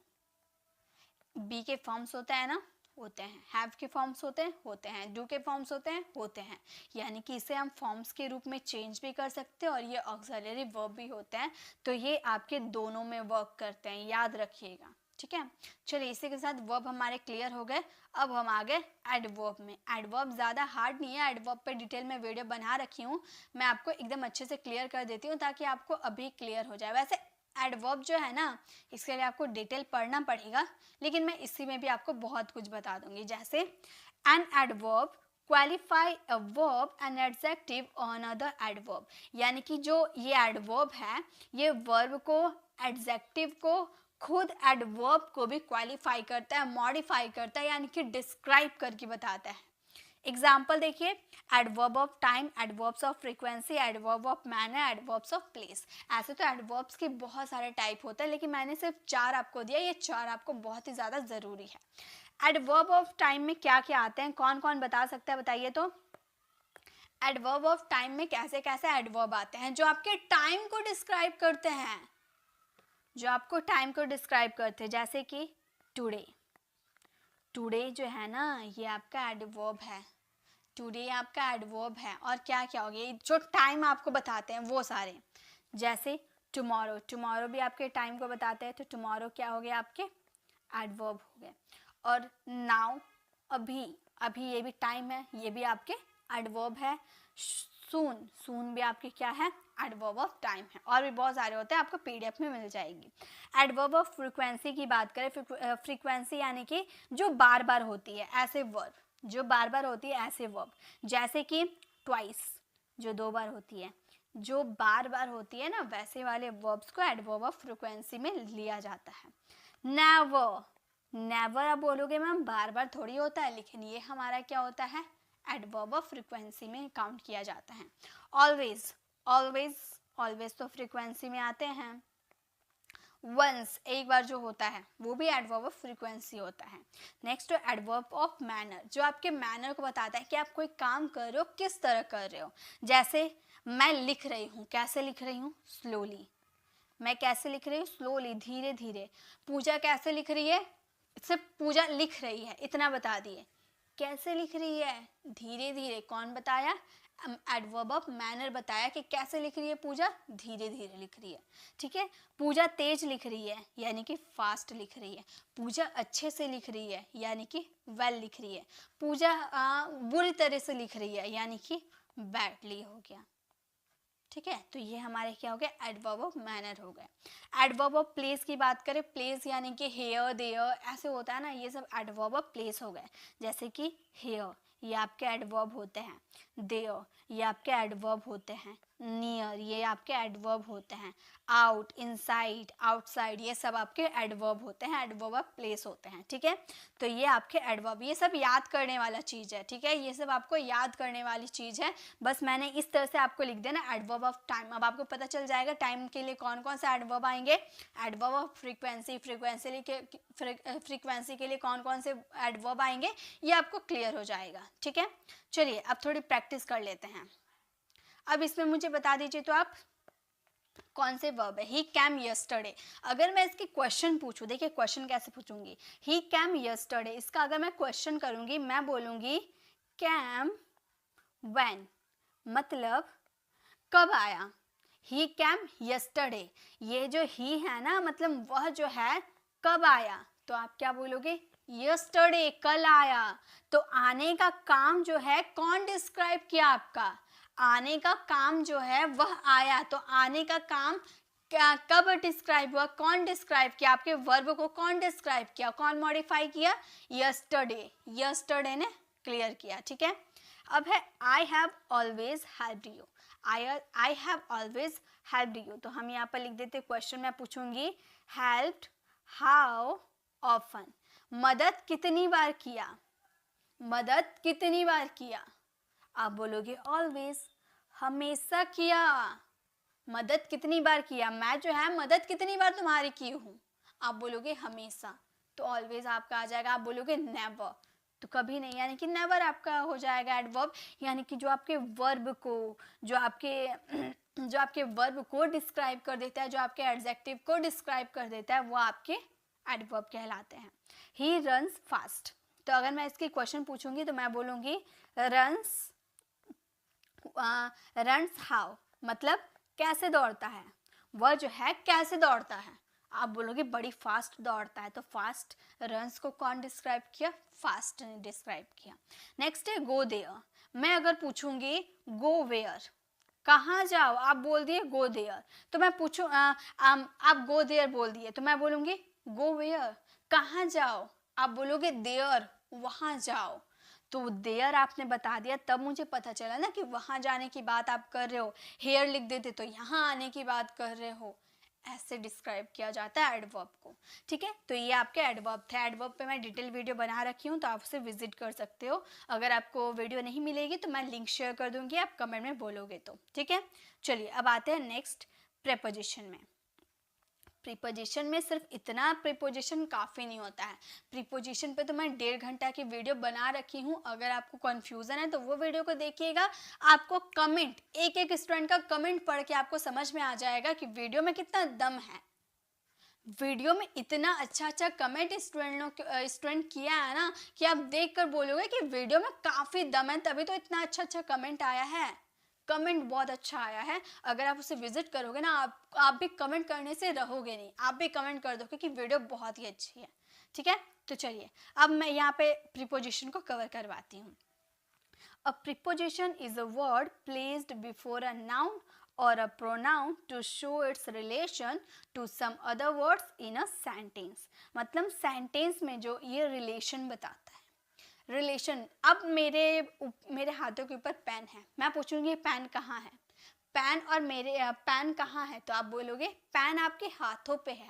बी के फॉर्म्स होते हैं ना, होते हैं। हैव के फॉर्म्स होते हैं, होते हैं। डू के फॉर्म्स होते हैं, होते हैं। यानी कि इसे हम फॉर्म्स के रूप में चेंज भी कर सकते हैं और ये ऑक्सिलरी वर्ब भी होते हैं। तो ये आपके दोनों में वर्क करते हैं, याद रखिएगा, ठीक है। चलिए इसी के साथ वर्ब हमारे क्लियर हो गए। अब हम आ गए एडवर्ब में। एडवर्ब ज़्यादा हार्ड नहीं है, एडवर्ब पे डिटेल में वीडियो बना रखी हूँ, मैं आपको एकदम अच्छे से क्लियर कर देती हूँ ताकि आपको अभी क्लियर हो जाए। वैसे एडवर्ब जो है ना, इसके लिए आपको डिटेल पढ़ना पड़ेगा, लेकिन मैं इसी में भी आपको बहुत कुछ बता दूंगी। जैसे an adverb qualify a verb and adjective on other adverb, यानी कि जो ये एडवर्ब है ये वर्ब को, एडजेक्टिव को, खुद एडवर्ब को भी क्वालिफाई करता है, मॉडिफाई करता है, यानी कि डिस्क्राइब करके बताता है। एग्जाम्पल देखिए, adverb of time, adverbs of frequency, adverb of manner, adverbs of place. ऐसे तो एडवर्ब्स के बहुत सारे टाइप होते हैं, लेकिन मैंने सिर्फ 4 आपको दिया, ये 4 आपको बहुत ही ज़्यादा ज़रूरी है। एडवर्ब ऑफ टाइम में क्या क्या आते हैं, कौन कौन बता सकता है बताइए तो। एडवर्ब ऑफ टाइम में कैसे कैसे एडवर्ब आते हैं जो आपके टाइम को डिस्क्राइब करते हैं, जो आपको टाइम को डिस्क्राइब करते हैं। जैसे कि टुडे, टुडे जो है ना ये आपका एडवर्ब है, टुडे आपका एडवर्ब है। और क्या क्या हो गया, जो टाइम आपको बताते हैं वो सारे। जैसे टुमारो, टुमारो भी आपके टाइम को बताते हैं, तो टुमारो क्या हो गया आपके एडवर्ब हो गए। और नाउ, अभी, अभी ये भी टाइम है, ये भी आपके एडवर्ब है। सून, सून भी आपके क्या है, एडवर्ब ऑफ टाइम है। और भी बहुत सारे होते हैं, आपको पीडीएफ में मिल जाएगी। एडवर्ब ऑफ फ्रीक्वेंसी की बात करें, फ्रीक्वेंसी यानी कि जो बार बार होती है, ऐसे वर्ब जो बार बार होती है, ऐसे वर्ब। जैसे कि ट्वाइस जो 2 बार होती है, जो बार बार होती है ना, वैसे वाले वर्ब्स को एडवर्ब ऑफ फ्रीक्वेंसी में लिया जाता है। नेवर, नेवर आप बोलोगे मैम बार बार थोड़ी होता है, लेकिन ये हमारा क्या होता है, एडवर्ब ऑफ फ्रीक्वेंसी में काउंट किया जाता है। ऑलवेज, ऑलवेज, ऑलवेज तो फ्रीक्वेंसी में आते हैं। वंस, एक बार जो होता है वो भी एडवर्ब ऑफ फ्रीक्वेंसी होता है। नेक्स्ट एडवर्ब ऑफ मैनर, जो आपके मैनर को बताता है कि आप कोई काम कर रहे हो, किस तरह कर रहे हो। जैसे मैं लिख रही हूँ, कैसे लिख रही हूँ, स्लोली। मैं कैसे लिख रही हूँ, स्लोली, धीरे धीरे। पूजा कैसे लिख रही है, सिर्फ पूजा लिख रही है, इतना बता दिए। कैसे लिख रही है, धीरे धीरे। कौन बताया, एडवर्ब ऑफ मैनर बताया कि कैसे लिख रही है पूजा, धीरे धीरे लिख रही है, ठीक है। पूजा तेज लिख रही है, यानी कि फास्ट लिख रही है। पूजा अच्छे से लिख रही है, यानी कि वेल लिख रही है। पूजा बुरी तरह से लिख रही है, यानी कि बैडली हो गया, ठीक है। तो ये हमारे क्या हो गए, एडवर्ब ऑफ मैनर हो गए। एडवर्ब ऑफ प्लेस की बात करें, प्लेस यानी कि हेयर, देयर, ऐसे होता है ना, ये सब एडवर्ब ऑफ प्लेस हो गए। जैसे कि हेयर, ये आपके एडवर्ब होते हैं। देयर, ये आपके एडवर्ब होते हैं। नियर, ये आपके एडवर्ब होते हैं। आउट, इनसाइड, आउटसाइड, ये सब आपके एडवर्ब होते हैं, एडवर्ब ऑफ प्लेस होते हैं, ठीक है। तो ये आपके एडवर्ब, ये सब याद करने वाला चीज़ है, ठीक है। ये सब आपको याद करने वाली चीज़ है, बस मैंने इस तरह से आपको लिख देना एडवर्ब ऑफ टाइम। अब आपको पता चल जाएगा टाइम के लिए कौन कौन सा एडवर्ब आएंगे। एडवर्ब ऑफ फ्रीक्वेंसी, फ्रीक्वेंसी के लिए कौन कौन से एडवर्ब आएंगे, ये आपको क्लियर हो जाएगा, ठीक है। चलिए अब थोड़ी प्रैक्टिस कर लेते हैं। अब इसमें मुझे बता दीजिए तो आप कौन से वर्ब है। ही कैम यस्टरडे, अगर मैं इसकी क्वेश्चन पूछूं, देखिए क्वेश्चन कैसे पूछूंगी। ही कैम यस्टरडे, इसका अगर मैं क्वेश्चन करूंगी, मैं बोलूंगी कैम व्हेन, मतलब कब आया। ही कैम यस्टरडे, ये जो ही है ना, मतलब वह जो है कब आया, तो आप क्या बोलोगे, यस्टरडे, कल आया। तो आने का काम जो है कौन डिस्क्राइब किया आपका, आने का काम जो है वह आया। तो आने का काम क्या कब डिस्क्राइब हुआ, कौन डिस्क्राइब किया, आपके वर्ब को कौन डिस्क्राइब किया, कौन मॉडिफाई किया, यस्टरडे, यस्टरडे ने क्लियर किया, ठीक है। अब है I have always helped you, I have always helped you, तो हम यहाँ पर लिख देते क्वेश्चन में पूछूंगी हेल्प्ड हाउ ऑफन, मदद कितनी बार किया, मदद कितनी बार किया, आप बोलोगे ऑलवेज, हमेशा किया, मदद कितनी बार किया, मैं जो है मदद कितनी बार तुम्हारी की हूँ, आप बोलोगे हमेशा, तो ऑलवेज आपका आ जाएगा, आप बोलोगे नेवर, तो कभी नहीं, यानी कि नेवर आपका हो जाएगा एडवर्ब, यानी कि जो आपके वर्ब को, जो आपके वर्ब को डिस्क्राइब कर देता है, जो आपके एडजेक्टिव को डिस्क्राइब कर देता है, वो आपके एडवर्ब कहलाते हैं। ही रन्स फास्ट, तो अगर मैं इसकी क्वेश्चन पूछूंगी तो मैं बोलूंगी रन्स हाउ, मतलब कैसे दौड़ता है, वह जो है कैसे दौड़ता है, आप बोलोगे बड़ी फास्ट दौड़ता है, तो फास्ट रन्स को कौन डिस्क्राइब किया, फास्ट ने डिस्क्राइब किया। नेक्स्ट है गो देयर, मैं अगर पूछूंगी गो वेयर, कहाँ जाओ, आप बोल दिए गो देयर, तो मैं पूछूं आप गो देयर बोल दिए, तो मैं बोलूंगी गो वेयर, कहाँ जाओ, आप बोलोगे देयर, वहां जाओ, तो देयर आपने बता दिया, तब मुझे पता चला ना कि वहां जाने की बात आप कर रहे हो, हेयर लिख देते तो यहाँ आने की बात कर रहे हो, ऐसे डिस्क्राइब किया जाता है एडवर्ब को, ठीक है। तो ये आपके एडवर्ब थे, एडवर्ब पे मैं डिटेल वीडियो बना रखी हूँ, तो आप उसे विजिट कर सकते हो, अगर आपको वीडियो नहीं मिलेगी तो मैं लिंक शेयर कर दूंगी, आप कमेंट में बोलोगे तो, ठीक है। चलिए अब आते हैं नेक्स्ट प्रेपोजिशन में। प्रीपोजिशन में सिर्फ इतना प्रीपोजिशन काफ़ी नहीं होता है, प्रीपोजिशन पे तो मैं 1.5 घंटा की वीडियो बना रखी हूँ, अगर आपको कन्फ्यूज़न है तो वो वीडियो को देखिएगा, आपको कमेंट, एक एक स्टूडेंट का कमेंट पढ़ के आपको समझ में आ जाएगा कि वीडियो में कितना दम है, वीडियो में इतना अच्छा कमेंट स्टूडेंट किया है ना कि आप देख कर बोलोगे कि वीडियो में काफ़ी दम है, तभी तो इतना अच्छा कमेंट आया है, कमेंट बहुत अच्छा आया है, अगर आप उसे विजिट करोगे ना, आप भी कमेंट करने से रहोगे नहीं, आप भी कमेंट कर दो क्योंकि वीडियो बहुत ही अच्छी है, ठीक है। तो चलिए अब मैं यहाँ पे प्रीपोजिशन को कवर करवाती हूँ। अ preposition is a word placed before a noun or a pronoun to show its relation to some other words in a sentence, मतलब सेंटेंस में जो ये रिलेशन बताता है, रिलेशन। अब मेरे हाथों के ऊपर पेन है, मैं पूछूंगी पेन कहाँ है, पेन और मेरे पेन कहाँ है, तो आप बोलोगे पेन आपके हाथों पे है,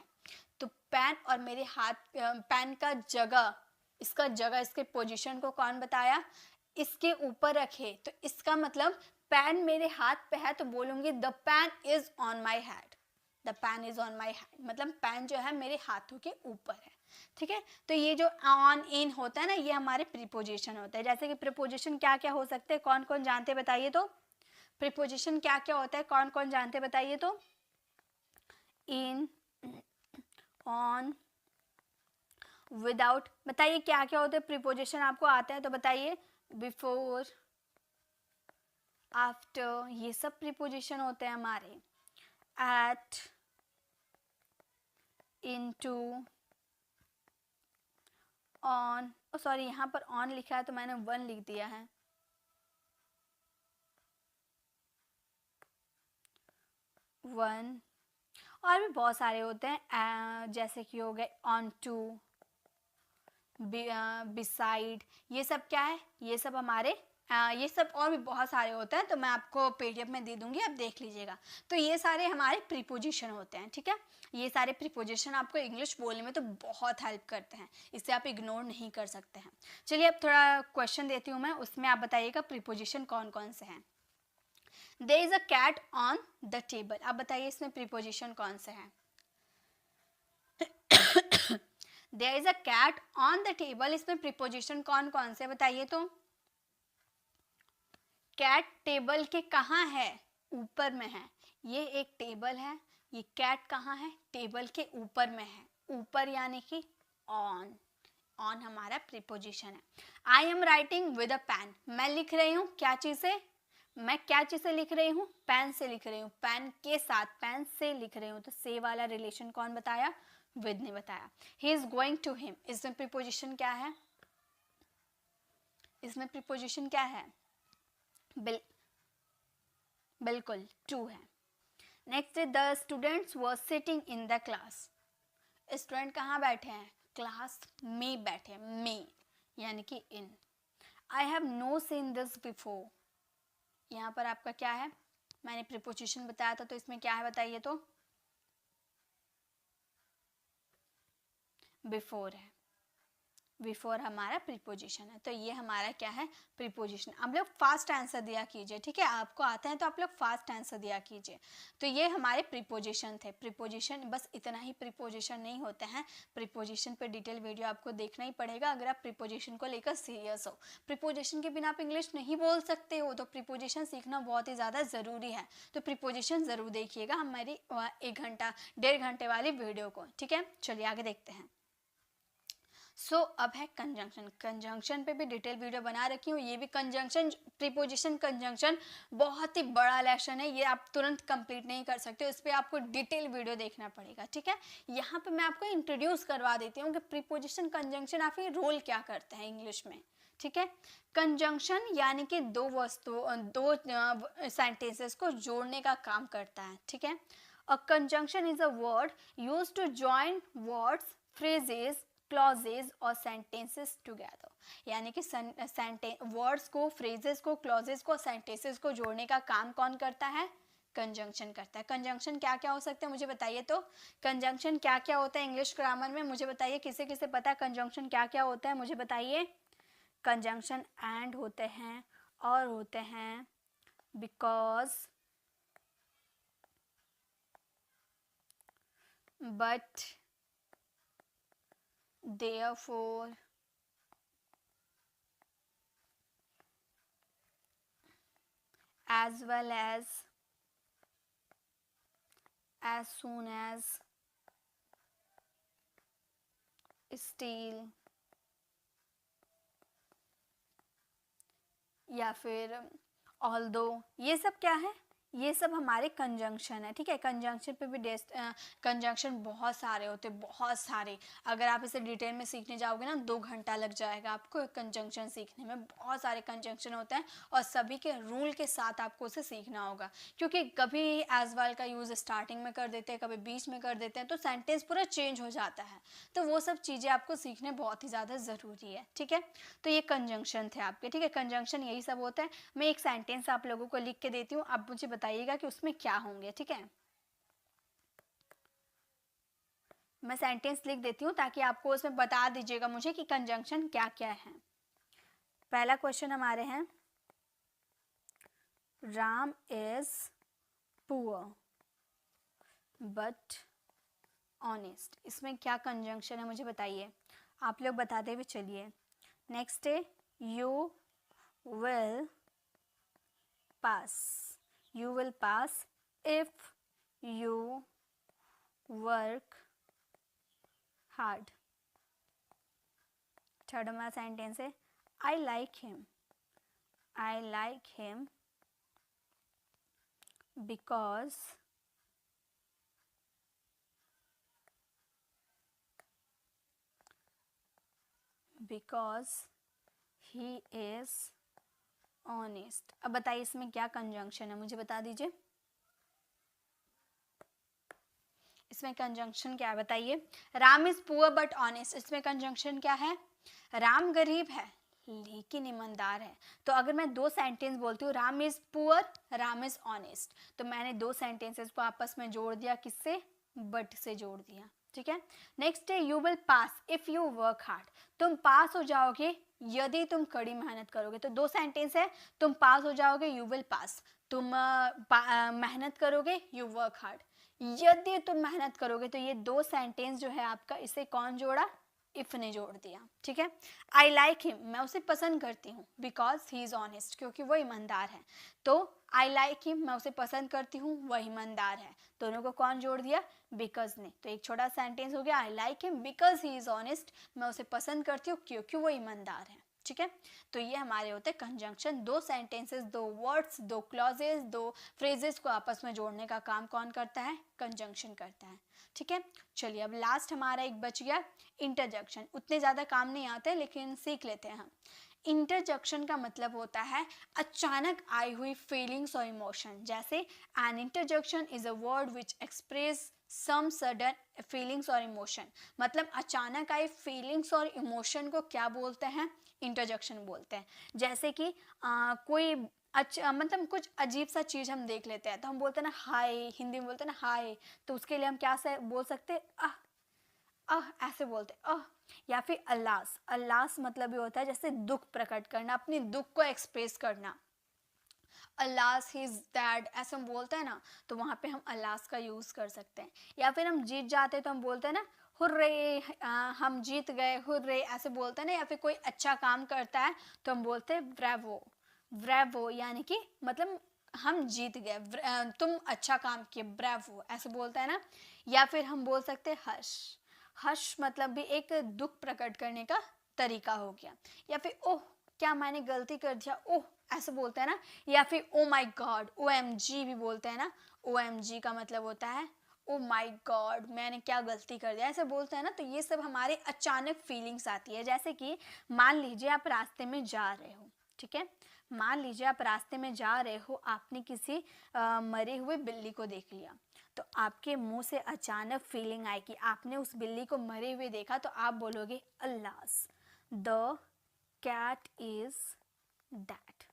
तो पेन और मेरे हाथ, पेन का जगह, इसके पोजीशन को कौन बताया, इसके ऊपर रखे, तो इसका मतलब पेन मेरे हाथ पे है, तो बोलूंगी the pen is on my head, the pen is on my head, मतलब पेन जो है मेरे हाथों के ऊपर है, ठीक है। तो ये जो ऑन इन होता है ना, ये हमारे प्रीपोजिशन होता है। जैसे कि प्रीपोजिशन क्या क्या हो सकते हैं, कौन कौन जानते बताइए तो, प्रीपोजिशन क्या क्या होता है, कौन कौन जानते बताइए तो, इन, ऑन, विदाउट, बताइए क्या क्या होते हैं प्रीपोजिशन, आपको आता है तो बताइए, बिफोर, आफ्टर, ये सब प्रीपोजिशन होते हैं हमारे, एट, इनटू, ऑन, सॉरी यहाँ पर ऑन लिखा है तो मैंने वन लिख दिया है, वन, और भी बहुत सारे होते हैं, जैसे कि हो गए ऑन टू, बिसाइड, ये सब क्या है, ये सब हमारे ये सब और भी बहुत सारे होते हैं, तो मैं आपको पीडीएफ में दे दूंगी, आप देख लीजिएगा। तो ये सारे हमारे प्रीपोजिशन होते हैं, ठीक है। ये सारे प्रीपोजिशन आपको इंग्लिश बोलने में तो बहुत हेल्प करते हैं, इसे आप इग्नोर नहीं कर सकते हैं। चलिए अब थोड़ा क्वेश्चन देती हूँ मैं, उसमें आप बताइएगा प्रीपोजिशन कौन कौन से हैं। There is a cat on the table, आप बताइए इसमें प्रीपोजिशन कौन से हैं। There is a cat on the table, इसमें प्रीपोजिशन कौन कौन से बताइए तो, कैट टेबल के कहाँ है, ऊपर में है, ये एक टेबल है, ये कैट कहाँ है, टेबल के ऊपर में है, ऊपर यानी कि ऑन, ऑन हमारा प्रीपोजिशन है। I am writing with a pen, मैं लिख रही हूँ क्या चीज से, मैं क्या चीज से लिख रही हूँ, पेन से लिख रही हूँ, पेन के साथ, पेन से लिख रही हूँ, तो से वाला रिलेशन कौन बताया, विद ने बताया। He is going to him, इसमें प्रीपोजिशन क्या है, इसमें प्रीपोजिशन क्या है, बिल्कुल टू है। Next the students were sitting in the class. Student कहाँ बैठे हैं? क्लास में बैठे, में यानी कि in. I have no seen this before. यहाँ पर आपका क्या है? मैंने प्रीपोजिशन बताया था, तो इसमें क्या है बताइए तो? बिफोर है। बिफोर हमारा प्रीपोजिशन है, तो ये हमारा क्या है? प्रीपोजिशन। अब लोग फास्ट आंसर दिया कीजिए, ठीक है? आपको आता है तो आप लोग फास्ट आंसर दिया कीजिए। तो ये हमारे प्रीपोजिशन थे। प्रीपोजिशन बस इतना ही प्रीपोजिशन नहीं होते हैं, प्रीपोजिशन पे डिटेल वीडियो आपको देखना ही पड़ेगा अगर आप प्रीपोजिशन को लेकर सीरियस हो। प्रीपोजिशन के बिना आप इंग्लिश नहीं बोल सकते हो, तो प्रीपोजिशन सीखना बहुत ही ज़्यादा ज़रूरी है। तो प्रीपोजिशन ज़रूर देखिएगा हमारी 1 घंटा 1.5 घंटे वाली वीडियो को, ठीक है? चलिए आगे देखते हैं। सो अब है कंजंक्शन। कंजंक्शन पे भी डिटेल वीडियो बना रखी हूँ। ये भी कंजंक्शन, प्रीपोजिशन कंजंक्शन बहुत ही बड़ा लेसन है, ये आप तुरंत कंप्लीट नहीं कर सकते, इस पर आपको डिटेल वीडियो देखना पड़ेगा, ठीक है? यहाँ पे मैं आपको इंट्रोड्यूस करवा देती हूँ कि प्रीपोजिशन कंजंक्शन आखिर रोल क्या करते हैं इंग्लिश में, ठीक है? कंजंक्शन यानी कि दो सेंटेंसेस को जोड़ने का काम करता है, ठीक है? A conjunction is a word use to join words, phrases, clauses और सेंटेंसेस टुगेदर। यानी कि वर्ड्स को, फ्रेजेस को, क्लॉजेज को, सेंटेंसेस को जोड़ने का काम कौन करता है? कंजंक्शन करता है। कंजंक्शन क्या क्या हो सकते हैं मुझे बताइए तो? कंजंक्शन क्या क्या होता है इंग्लिश ग्रामर में मुझे बताइए, किसे किसे पता है कंजंक्शन क्या क्या होता है मुझे बताइए? कंजंक्शन एंड होते हैं, और होते हैं because, but, therefore, as well as soon as, still, या फिर although, ये सब क्या है? ये सब हमारे कंजंक्शन है, ठीक है? कंजंक्शन पे भी कंजंक्शन बहुत सारे होते हैं, बहुत सारे। अगर आप इसे डिटेल में सीखने जाओगे ना 2 घंटा लग जाएगा आपको कंजंक्शन सीखने में। बहुत सारे कंजंक्शन होते हैं और सभी के रूल के साथ आपको उसे सीखना होगा, क्योंकि कभी एज वेल का यूज़ स्टार्टिंग में कर देते हैं, कभी बीच में कर देते हैं, तो सेंटेंस पूरा चेंज हो जाता है। तो वो सब चीज़ें आपको सीखने बहुत ही ज़्यादा ज़रूरी है, ठीक है? तो ये कंजंक्शन थे आपके, ठीक है? कंजंक्शन यही सब होता है। मैं एक सेंटेंस आप लोगों को लिख के देती हूँ, आप मुझे बताइएगा कि उसमें क्या होंगे, ठीक है? मैं सेंटेंस लिख देती हूँ ताकि आपको उसमें बता दीजिएगा मुझे कि कंजंक्शन क्या क्या है। पहला क्वेश्चन हमारे हैं, Ram is poor but honest. इसमें क्या कंजंक्शन है मुझे बताइए, आप लोग बताते हुए चलिए। नेक्स्ट है, you will pass. You will pass if you work hard. Third हमारा सेंटेंस है, I like him. I like him because he is honest. अब बताइए इसमें क्या कंजंक्शन है मुझे बता दीजिए। इसमें कंजंक्शन क्या है बताइए? Ram is poor but honest, इसमें कंजंक्शन क्या है? राम गरीब है लेकिन ईमानदार है। तो अगर मैं 2 सेंटेंस बोलती हूँ, Ram is poor, Ram is honest, तो मैंने 2 सेंटेंसेस को आपस में जोड़ दिया, किससे? बट से जोड़ दिया, ठीक है? नेक्स्ट है, you will pass if you work hard. तुम पास हो जाओगे यदि तुम कड़ी मेहनत करोगे। तो 2 सेंटेंस है, तुम पास हो जाओगे, यू विल पास। तुम मेहनत करोगे, यू वर्क हार्ड। यदि तुम मेहनत करोगे, तो ये 2 सेंटेंस जो है आपका, इसे कौन जोड़ा? इफ ने जोड़ दिया, ठीक है? आई लाइक हिम, मैं उसे पसंद करती हूँ, बिकॉज ही इज ऑनेस्ट, क्योंकि वो ईमानदार है। तो आई लाइक हिम, मैं उसे पसंद करती हूँ, वह ईमानदार है। दोनों को कौन जोड़ दिया? बिकॉज ने। तो एक छोटा सेंटेंस हो गया, I like him because he is honest, मैं उसे पसंद करती हूँ क्योंकि वो ईमानदार है, ठीक है? तो ये हमारे होते हैं conjunction. 2 sentences, 2 words, 2 clauses, 2 phrases को आपस में जोड़ने का काम कौन करता है? कंजंक्शन करता है, ठीक है? चलिए अब लास्ट हमारा एक बच गया, इंटरजेक्शन। उतने ज़्यादा काम नहीं आते लेकिन सीख लेते हैं हम। इंटरजेक्शन का मतलब होता है अचानक आई हुई फीलिंग्स और इमोशन। जैसे an interjection is a word which express some sudden feelings और इमोशन। मतलब अचानक आई फीलिंग्स और इमोशन को क्या बोलते हैं? इंटरजेक्शन बोलते हैं। जैसे कि कोई अच्छा मतलब कुछ अजीब सा चीज़ हम देख लेते हैं तो हम बोलते हैं ना हाय, हिंदी में बोलते हैं ना हाय, तो उसके लिए हम क्या से बोल सकते हैं? ऐसे बोलते हैं या फिर अल्लास। अल्लास मतलब ये होता है जैसे दुख प्रकट करना, अपने दुख को एक्सप्रेस करना। अल्लास ही इज दैट ऐसे हम बोलते हैं ना, तो वहाँ पे हम अल्लास का यूज़ कर सकते हैं। या फिर हम जीत जाते हैं तो हम बोलते हैं ना हुर्रे, हम जीत गए, हुर्रे ऐसे बोलते हैं ना। या फिर कोई अच्छा काम करता है तो हम बोलते हैं ब्रेवो। ब्रेवो यानी कि मतलब हम जीत गए, तुम अच्छा काम किए, ब्रेवो ऐसे बोलते हैं ना। या फिर हम बोल सकते हैं हर्ष। हर्ष मतलब भी एक दुख प्रकट करने का तरीका हो गया। या फिर ओह क्या मैंने गलती कर दिया, ओह ऐसे बोलते हैं ना। या फिर ओ माई गॉड, ओ एम जी भी बोलते हैं ना। ओ एम जी का मतलब होता है ओ माई गॉड मैंने क्या गलती कर दिया, ऐसे बोलते हैं ना। तो ये सब हमारे अचानक फीलिंग्स आती है। जैसे कि मान लीजिए आप रास्ते में जा रहे हो, ठीक है। मान लीजिए आप रास्ते में जा रहे हो, आपने किसी मरे हुए बिल्ली को देख लिया, तो आपके मुंह से अचानक फीलिंग आएगी। आपने उस बिल्ली को मरे हुए देखा तो आप बोलोगे alas the cat is dead.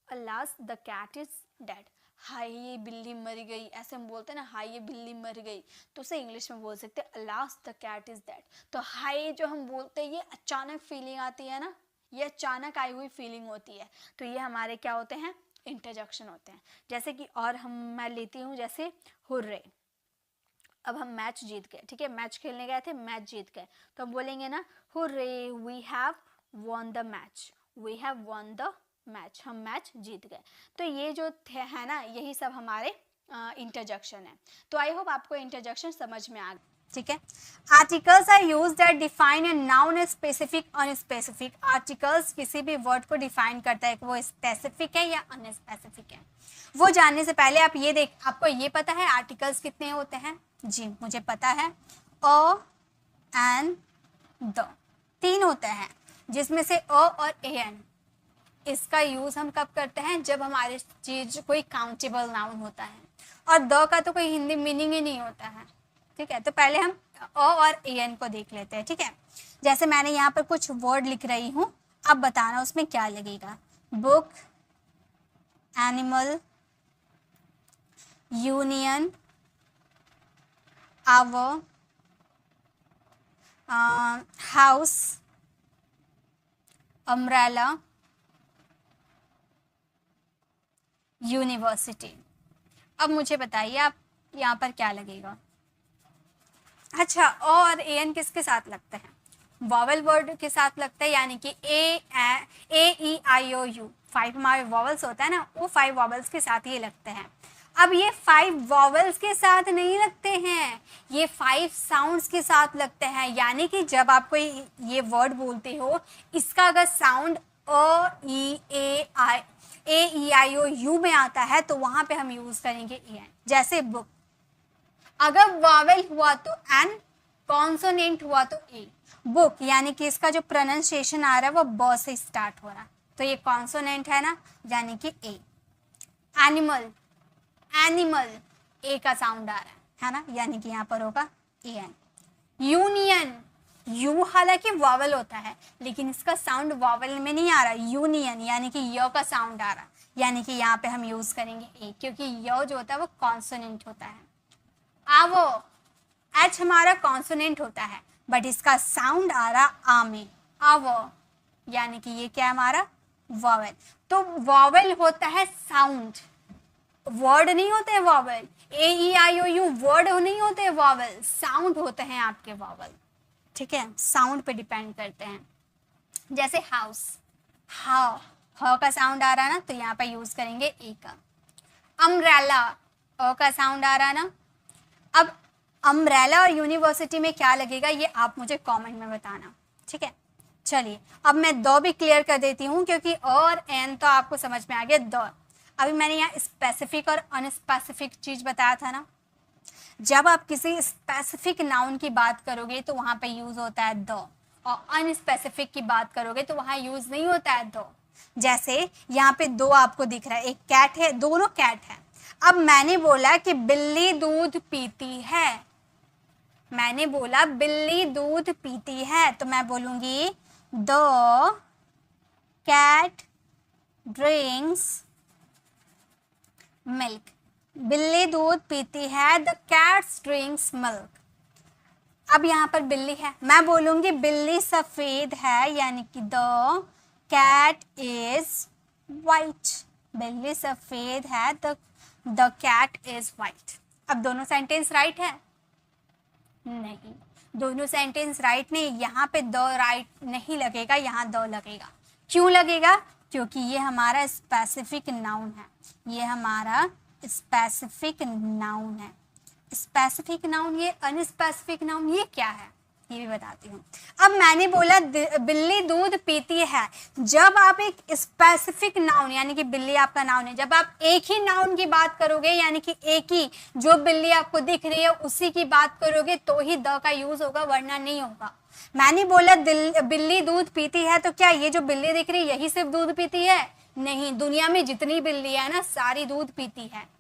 Alas the cat is dead. हाय ये बिल्ली मर गई, ऐसे हम बोलते हैं ना, हाय ये बिल्ली मर गई, तो उसे इंग्लिश में बोल सकते हैं अल्लास द कैट इज डेड। तो हाय जो हम बोलते हैं ये अचानक फीलिंग आती है ना, ये अचानक आई हुई फीलिंग होती है। तो ये हमारे क्या होते हैं? इंटरजेक्शन होते हैं। जैसे कि और मैं लेती हूँ जैसे हुर्रे। अब हम मैच जीत गए, ठीक है, मैच खेलने गए थे, मैच जीत गए, तो हम बोलेंगे ना hurray we have won the match, we have won the match, हम मैच जीत गए। तो ये जो थे है ना, यही सब हमारे इंटरजेक्शन है। तो आई होप आपको इंटरजेक्शन समझ में आ गया, ठीक है। Articles are use that define a noun a specific unspecific. Articles किसी भी वर्ड को डिफाइन करता है कि वो स्पेसिफिक है या अनस्पेसिफिक है। वो जानने से पहले आप ये आपको ये पता है आर्टिकल्स कितने होते हैं? जी मुझे पता है, अ एन द 3 होते हैं, जिसमें से अ और ए एन। इसका यूज हम कब करते हैं? जब हमारे चीज कोई काउंटेबल नाउन होता है। और द का तो कोई हिंदी मीनिंग ही नहीं होता है, ठीक है। तो पहले हम अ और ए एन को देख लेते हैं, ठीक है। जैसे मैंने यहाँ पर कुछ वर्ड लिख रही हूँ, अब बताना उसमें क्या लगेगा। Book, animal, union, hour, house, umbrella, university. अब मुझे बताइए आप यहाँ पर क्या लगेगा? अच्छा, और ए एन किसके साथ लगते हैं? वॉवल वर्ड के साथ लगता है, यानी कि ए ई आई ओ यू 5 हमारे वॉवल्स होता है ना, वो 5 वॉवल्स के साथ ये लगते हैं। अब ये 5 वॉवल्स के साथ नहीं लगते हैं, ये 5 साउंड्स के साथ लगते हैं। यानी कि जब आप कोई ये वर्ड बोलते हो, इसका अगर sound a E I O you में आता है तो वहां पे हम यूज करेंगे ए एन। जैसे बुक, अगर वावेल हुआ तो एन, कॉन्सोनेंट हुआ तो ए। बुक यानी कि इसका जो प्रोनाउंसिएशन आ रहा है वो ब से स्टार्ट हो रहा है, तो ये कॉन्सोनेंट है ना, यानी कि ए। एनिमल, एनिमल ए का साउंड आ रहा है ना, यानी कि यहाँ पर होगा ए एन। यूनियन, यू हालांकि वावल होता है लेकिन इसका साउंड वावल में नहीं आ रहा, यूनियन यानी कि य का साउंड आ रहा, यानी कि यहाँ पे हम यूज करेंगे ए, क्योंकि य जो होता है वो कॉन्सोनेंट होता है। आवो, एच हमारा कॉन्सोनेंट होता है बट इसका साउंड आ रहा आ में, आवो, यानी कि ये क्या हमारा वॉवेल। तो वॉवेल होता है साउंड, वर्ड नहीं होते हैं vowel. A E I O U word नहीं होते हैं वॉवेल, साउंड होते हैं आपके वॉवेल, ठीक है, साउंड पे डिपेंड करते हैं। जैसे हाउस, हाउ, ह का साउंड आ रहा है ना, तो यहाँ पे यूज करेंगे ए का। अम्ब्रेला, अ का साउंड आ रहा है ना। अब अम्ब्रेला और यूनिवर्सिटी में क्या लगेगा ये आप मुझे कमेंट में बताना, ठीक है। चलिए अब मैं दो भी क्लियर कर देती हूँ, क्योंकि और एन तो आपको समझ में आ गया। द, अभी मैंने यहाँ स्पेसिफिक और अनस्पेसिफिक चीज बताया था ना, जब आप किसी स्पेसिफिक नाउन की बात करोगे तो वहां पे यूज होता है द, और अनस्पेसिफिक की बात करोगे तो वहां यूज नहीं होता है दो। जैसे यहाँ पे दो आपको दिख रहा है, एक कैट है, दोनों कैट है। अब मैंने बोला कि बिल्ली दूध पीती है, मैंने बोला बिल्ली दूध पीती है, तो मैं बोलूंगी द कैट ड्रिंक्स मिल्क। बिल्ली दूध पीती है, द कैट्स ड्रिंक्स मिल्क। अब यहाँ पर बिल्ली है, मैं बोलूंगी बिल्ली सफेद है, यानी कि द कैट इज वाइट। बिल्ली सफेद है, द कैट इज वाइट। अब दोनों सेंटेंस राइट है? नहीं, दोनों सेंटेंस राइट नहीं। यहाँ पे द राइट नहीं लगेगा, यहाँ द लगेगा। क्यों लगेगा? क्योंकि ये हमारा स्पेसिफिक नाउन है, ये हमारा स्पेसिफिक नाउन है। स्पेसिफिक नाउन, ये अनस्पेसिफिक नाउन, ये क्या है ये भी बताती हूँ। अब मैंने बोला बिल्ली दूध पीती है। जब आप एक स्पेसिफिक नाउन, यानी कि बिल्ली आपका नाउन है, जब आप एक ही नाउन की बात करोगे, यानी कि एक ही जो बिल्ली आपको दिख रही है उसी की बात करोगे तो ही द का यूज होगा, वरना नहीं होगा। मैंने बोला बिल्ली दूध पीती है, तो क्या ये जो बिल्ली दिख रही है यही सिर्फ दूध पीती है? नहीं, दुनिया में जितनी बिल्ली है ना सारी दूध पीती है।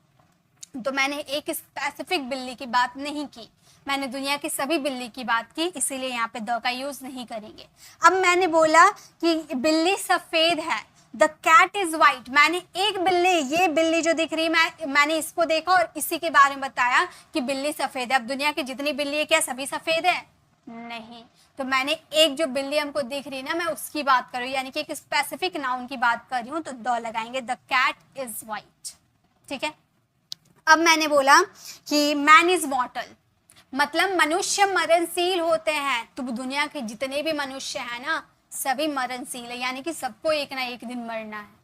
तो मैंने एक स्पेसिफिक बिल्ली की बात नहीं की, मैंने दुनिया की सभी बिल्ली की बात की, इसीलिए यहाँ पे द का यूज नहीं करेंगे। अब मैंने बोला कि बिल्ली सफेद है, द कैट इज वाइट। मैंने एक बिल्ली, ये बिल्ली जो दिख रही है, मैंने इसको देखा और इसी के बारे में बताया कि बिल्ली सफेद है। अब दुनिया की जितनी बिल्ली है क्या सभी सफेद है? नहीं, तो मैंने एक जो बिल्ली हमको दिख रही है ना, मैं उसकी बात कर रही हूँ, यानी कि एक स्पेसिफिक नाउन की बात कर रही हूँ, तो द लगाएंगे, द कैट इज वाइट। ठीक है। अब मैंने बोला कि मैन इज मॉर्टल, मतलब मनुष्य मरणशील होते हैं। तो दुनिया के जितने भी मनुष्य हैं ना सभी मरणशील है, यानी कि सबको एक ना एक दिन मरना है।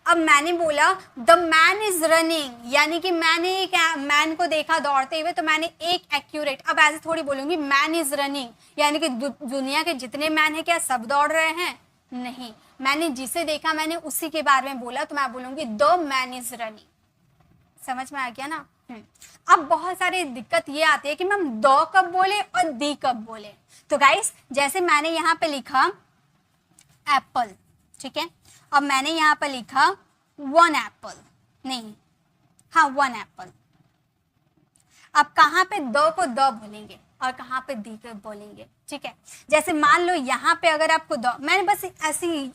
अब मैंने बोला द मैन इज रनिंग, यानी कि मैंने एक मैन को देखा दौड़ते हुए, तो मैंने एक एक्यूरेट, अब ऐसे थोड़ी बोलूंगी मैन इज रनिंग, यानी कि दुनिया के जितने मैन है क्या सब दौड़ रहे हैं? नहीं, मैंने जिसे देखा मैंने उसी के बारे में बोला, तो मैं बोलूंगी द मैन इज रनिंग। समझ में आ गया ना? अब बहुत सारी दिक्कत ये आती है कि मैम दो कब बोले और दी कब बोले। तो गाइस जैसे मैंने यहाँ पे लिखा एप्पल, ठीक है, अब मैंने यहाँ पे लिखा वन एप्पल, नहीं, हाँ वन एप्पल। अब कहाँ पे दो को द बोलेंगे और कहाँ पे दी को बोलेंगे? ठीक है, जैसे मान लो यहाँ पे अगर आपको द, मैंने बस ऐसी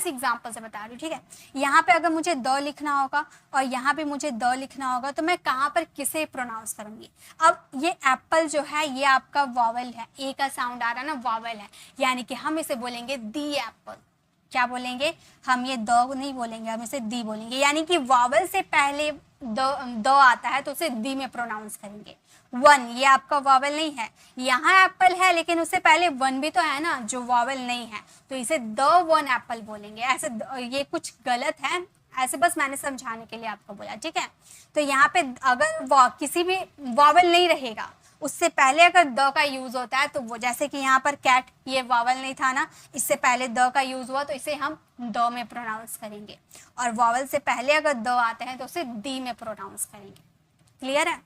एग्जाम्पल से बता रही हूँ। ठीक है, यहाँ पे अगर मुझे द लिखना होगा और यहाँ पे मुझे द लिखना होगा, तो मैं कहाँ पर किसे प्रोनाउंस करूंगी? अब ये एप्पल जो है ये आपका वॉवल है, ए का साउंड आ रहा है ना, वॉवल है, यानी कि हम इसे बोलेंगे दी एप्पल। क्या बोलेंगे? हम ये द नहीं बोलेंगे, हम इसे दी बोलेंगे, यानी कि वॉवल से पहले द आता है तो उसे दी में प्रोनाउंस करेंगे। वन, ये आपका वॉवल नहीं है, यहाँ एप्पल है लेकिन उससे पहले वन भी तो है ना जो वॉवल नहीं है, तो इसे द वन एप्पल बोलेंगे। ऐसे ये कुछ गलत है, ऐसे बस मैंने समझाने के लिए आपको बोला। ठीक है, तो यहाँ पे अगर किसी भी वॉवल नहीं रहेगा उससे पहले अगर द का यूज होता है तो वो, जैसे कि यहाँ पर कैट, ये वॉवल नहीं था ना, इससे पहले द का यूज हुआ तो इसे हम द में प्रोनाउंस करेंगे, और वॉवल से पहले अगर द आते हैं तो उसे दी में प्रोनाउंस करेंगे। क्लियर है?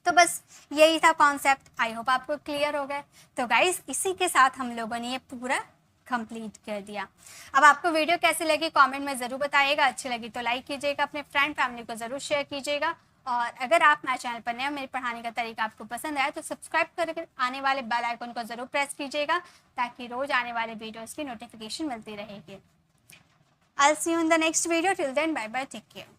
तो बस यही था कॉन्सेप्ट, आई होप आपको क्लियर हो गया। तो गाइस इसी के साथ हम लोगों ने ये पूरा कंप्लीट कर दिया। अब आपको वीडियो कैसी लगी कमेंट में ज़रूर बताइएगा, अच्छी लगी तो लाइक कीजिएगा, अपने फ्रेंड फैमिली को ज़रूर शेयर कीजिएगा, और अगर आप मेरे चैनल पर नए हो, मेरे पढ़ाने का तरीका आपको पसंद आया तो सब्सक्राइब करके आने वाले बेल आइकन को ज़रूर प्रेस कीजिएगा, ताकि रोज़ आने वाले वीडियोज़ की नोटिफिकेशन मिलती रहेगी। I'll see you in the next video. Till then, bye bye, take care.